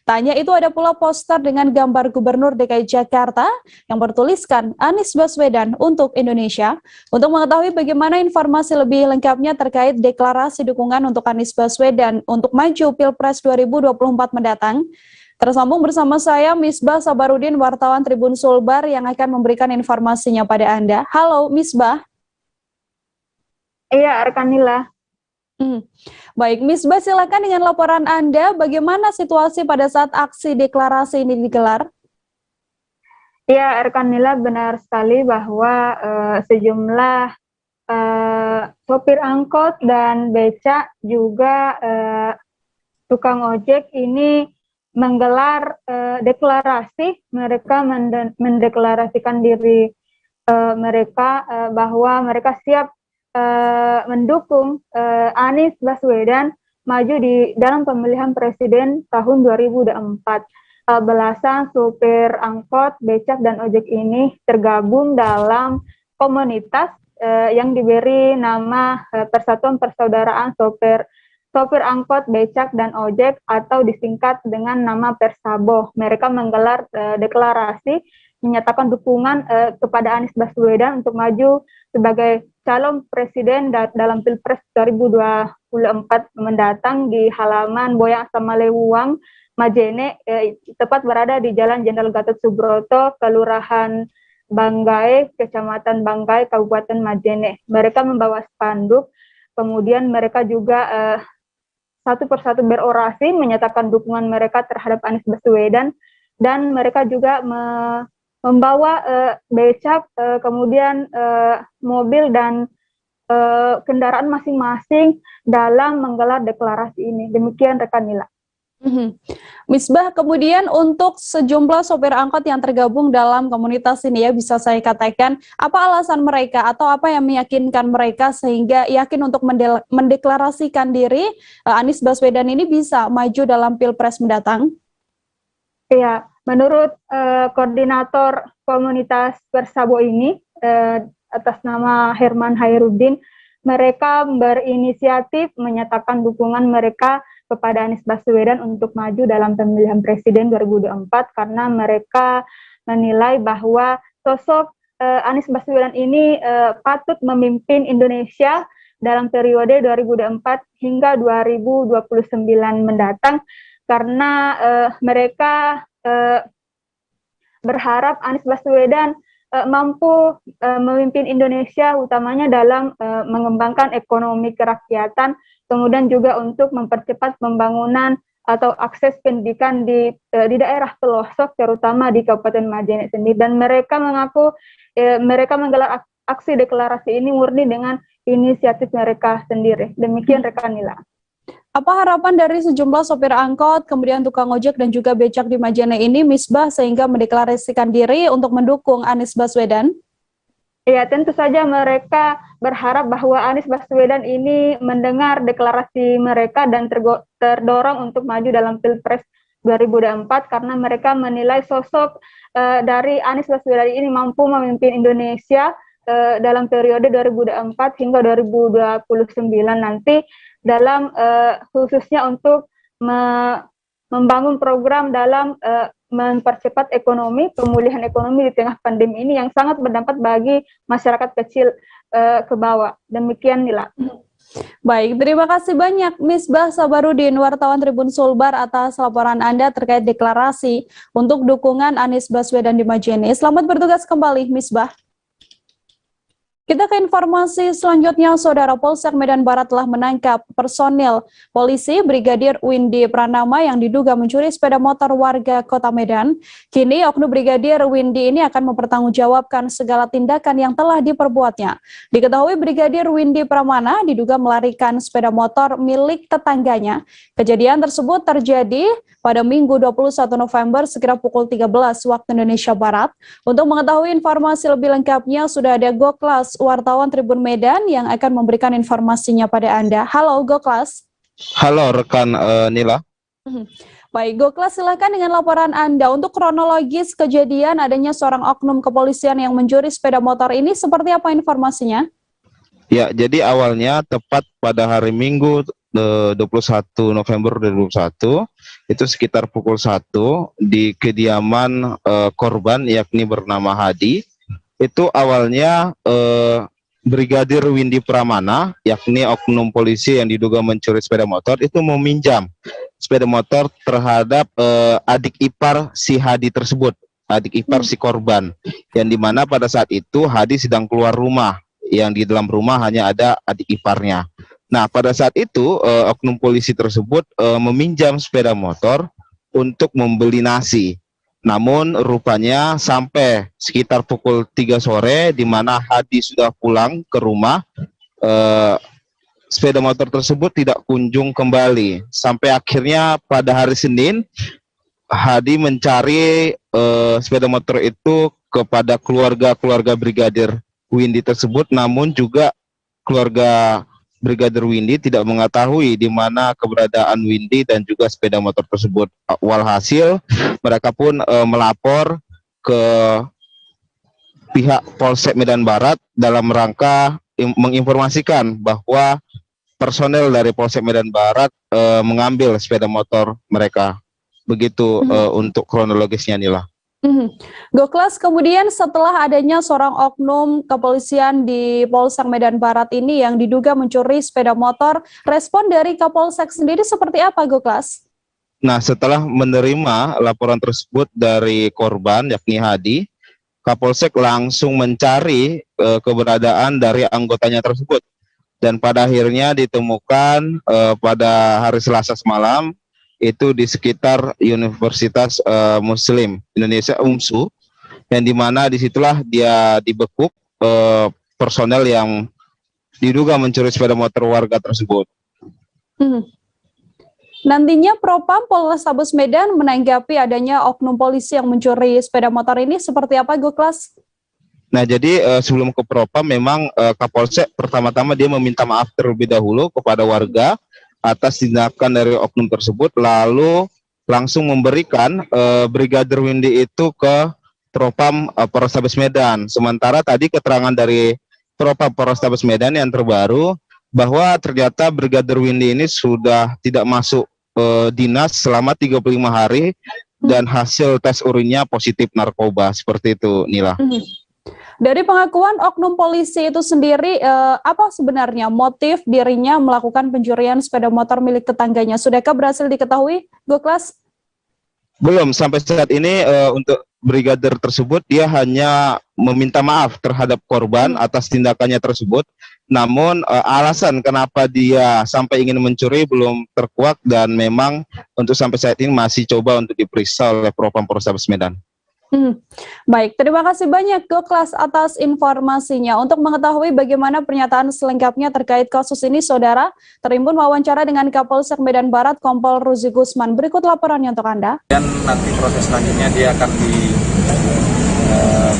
Tak hanya itu, ada pula poster dengan gambar Gubernur DKI Jakarta yang bertuliskan Anies Baswedan untuk Indonesia. Untuk mengetahui bagaimana informasi lebih lengkapnya terkait deklarasi dukungan untuk Anies Baswedan untuk maju Pilpres 2024 mendatang, tersambung bersama saya Misbah Sabarudin, wartawan Tribun Sulbar yang akan memberikan informasinya pada Anda. Halo Misbah. Iya, Rekanila. Baik, Misbah silakan dengan laporan Anda, bagaimana situasi pada saat aksi deklarasi ini digelar? Ya, rekan Nila, benar sekali bahwa sejumlah sopir angkot dan becak juga tukang ojek ini menggelar deklarasi. Mereka mendeklarasikan diri mereka bahwa mereka siap mendukung Anies Baswedan maju di dalam pemilihan presiden tahun 2024. Belasan supir angkot, becak, dan ojek ini tergabung dalam komunitas yang diberi nama Persatuan Persaudaraan Sopir Angkot, Becak, dan Ojek atau disingkat dengan nama Persabo. Mereka menggelar deklarasi menyatakan dukungan kepada Anies Baswedan untuk maju sebagai calon presiden dalam Pilpres 2024 mendatang di halaman Boyang Samalewuang, Majene, tepat berada di Jalan Jenderal Gatot Subroto, Kelurahan Banggai, Kecamatan Banggai, Kabupaten Majene. Mereka membawa spanduk, kemudian mereka juga satu persatu berorasi menyatakan dukungan mereka terhadap Anies Baswedan, dan mereka juga membawa becak, kemudian mobil dan kendaraan masing-masing dalam menggelar deklarasi ini. Demikian rekan Nila. Misbah, kemudian untuk sejumlah sopir angkot yang tergabung dalam komunitas ini, ya, bisa saya katakan, apa alasan mereka atau apa yang meyakinkan mereka sehingga yakin untuk mendeklarasikan diri Anies Baswedan ini bisa maju dalam Pilpres mendatang? Ya, menurut koordinator komunitas Persabo ini, atas nama Herman Hairudin, mereka berinisiatif menyatakan dukungan mereka kepada Anies Baswedan untuk maju dalam pemilihan presiden 2024 karena mereka menilai bahwa sosok Anies Baswedan ini patut memimpin Indonesia dalam periode 2024 hingga 2029 mendatang, karena mereka berharap Anies Baswedan mampu memimpin Indonesia utamanya dalam mengembangkan ekonomi kerakyatan, kemudian juga untuk mempercepat pembangunan atau akses pendidikan di daerah pelosok, terutama di Kabupaten Majene sendiri. Dan mereka mengaku mereka menggelar aksi deklarasi ini murni dengan inisiatif mereka sendiri. Demikian rekan Nila. Apa harapan dari sejumlah sopir angkot, kemudian tukang ojek dan juga becak di Majene ini, Misbah, sehingga mendeklarasikan diri untuk mendukung Anies Baswedan? Ya, tentu saja mereka berharap bahwa Anies Baswedan ini mendengar deklarasi mereka dan terdorong untuk maju dalam Pilpres 2024 karena mereka menilai sosok dari Anies Baswedan ini mampu memimpin Indonesia dalam periode 2024 hingga 2029 nanti, dalam khususnya untuk membangun program dalam mempercepat ekonomi, pemulihan ekonomi di tengah pandemi ini yang sangat berdampak bagi masyarakat kecil ke bawah. Demikian Nila. Baik, terima kasih banyak Misbah Sabarudin, wartawan Tribun Sulbar, atas laporan Anda terkait deklarasi untuk dukungan Anies Baswedan di Majene. Selamat bertugas kembali, Misbah. Kita ke informasi selanjutnya, Saudara. Polsek Medan Barat telah menangkap personil polisi Brigadir Windy Pranama yang diduga mencuri sepeda motor warga Kota Medan. Kini oknum Brigadir Windy ini akan mempertanggungjawabkan segala tindakan yang telah diperbuatnya. Diketahui Brigadir Windy Pramana diduga melarikan sepeda motor milik tetangganya. Kejadian tersebut terjadi pada Minggu 21 November sekira pukul 13 waktu Indonesia Barat. Untuk mengetahui informasi lebih lengkapnya sudah ada Goklas, wartawan Tribun Medan, yang akan memberikan informasinya pada Anda. Halo Goklas. Halo rekan Nila. Baik, Goklas, silakan dengan laporan Anda. Untuk kronologis kejadian adanya seorang oknum kepolisian yang mencuri sepeda motor ini, seperti apa informasinya? Ya, jadi awalnya tepat pada hari Minggu 21 November 2021, itu sekitar pukul 1 di kediaman korban yakni bernama Hadi. Itu awalnya Brigadir Windy Pramana, yakni oknum polisi yang diduga mencuri sepeda motor, itu meminjam sepeda motor terhadap adik ipar si Hadi tersebut, adik ipar si korban, yang dimana pada saat itu Hadi sedang keluar rumah, yang di dalam rumah hanya ada adik iparnya. Nah, pada saat itu oknum polisi tersebut meminjam sepeda motor untuk membeli nasi. Namun rupanya sampai sekitar pukul 3 sore di mana Hadi sudah pulang ke rumah, sepeda motor tersebut tidak kunjung kembali. Sampai akhirnya pada hari Senin, Hadi mencari sepeda motor itu kepada keluarga Brigadir Windy tersebut, namun juga keluarga Brigadir Windy tidak mengetahui di mana keberadaan Windy dan juga sepeda motor tersebut. Walhasil, mereka pun melapor ke pihak Polsek Medan Barat dalam rangka menginformasikan bahwa personel dari Polsek Medan Barat mengambil sepeda motor mereka. Begitu untuk kronologisnya, Nila. Goklas, kemudian setelah adanya seorang oknum kepolisian di Polsek Medan Barat ini yang diduga mencuri sepeda motor, respon dari Kapolsek sendiri seperti apa, Goklas? Nah, setelah menerima laporan tersebut dari korban, yakni Hadi, Kapolsek langsung mencari keberadaan dari anggotanya tersebut. Dan pada akhirnya ditemukan pada hari Selasa semalam, itu di sekitar Universitas Muslim Indonesia UMSU, yang dimana disitulah dia dibekuk personel yang diduga mencuri sepeda motor warga tersebut. Nantinya Propam Polrestabes Medan menanggapi adanya oknum polisi yang mencuri sepeda motor ini seperti apa, Goklas? Nah, jadi sebelum ke Propam memang Kapolsek pertama-tama dia meminta maaf terlebih dahulu kepada warga atas tindakan dari oknum tersebut, lalu langsung memberikan Brigadir Windy itu ke Propam Polrestabes Medan. Sementara tadi keterangan dari Propam Polrestabes Medan yang terbaru bahwa ternyata Brigadir Windy ini sudah tidak masuk dinas selama 35 hari dan hasil tes urinnya positif narkoba. Seperti itu, Nila. Dari pengakuan oknum polisi itu sendiri, apa sebenarnya motif dirinya melakukan pencurian sepeda motor milik tetangganya? Sudahkah berhasil diketahui, Goklas? Belum, sampai saat ini untuk brigadir tersebut dia hanya meminta maaf terhadap korban atas tindakannya tersebut. Namun alasan kenapa dia sampai ingin mencuri belum terkuak dan memang untuk sampai saat ini masih coba untuk diperiksa oleh Propam Polrestabes Medan. Baik, terima kasih banyak Goklas atas informasinya. Untuk mengetahui bagaimana pernyataan selengkapnya terkait kasus ini, Saudara, terimbun wawancara dengan Kapolsek Medan Barat Kompol Ruzi Gusman. Berikut laporannya untuk Anda. Dan nanti proses selanjutnya dia akan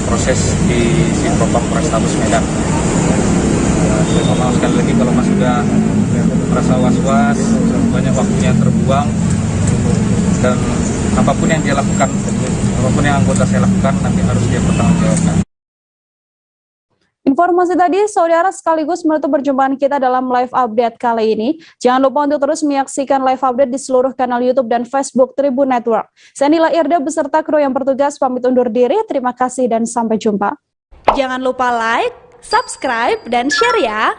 diproses di Propam Polrestabes Medan. Saya mau sekali lagi kalau Mas sudah merasa was-was, banyak waktunya terbuang, dan apapun yang dia lakukan, apapun yang anggota saya lakukan, nanti harus dia bertanggungjawabkan. Informasi tadi, Saudara, sekaligus menutup perjumpaan kita dalam live update kali ini. Jangan lupa untuk terus menyaksikan live update di seluruh kanal YouTube dan Facebook Tribun Network. Saya Nila Irda beserta kru yang bertugas pamit undur diri. Terima kasih dan sampai jumpa. Jangan lupa like, subscribe, dan share ya!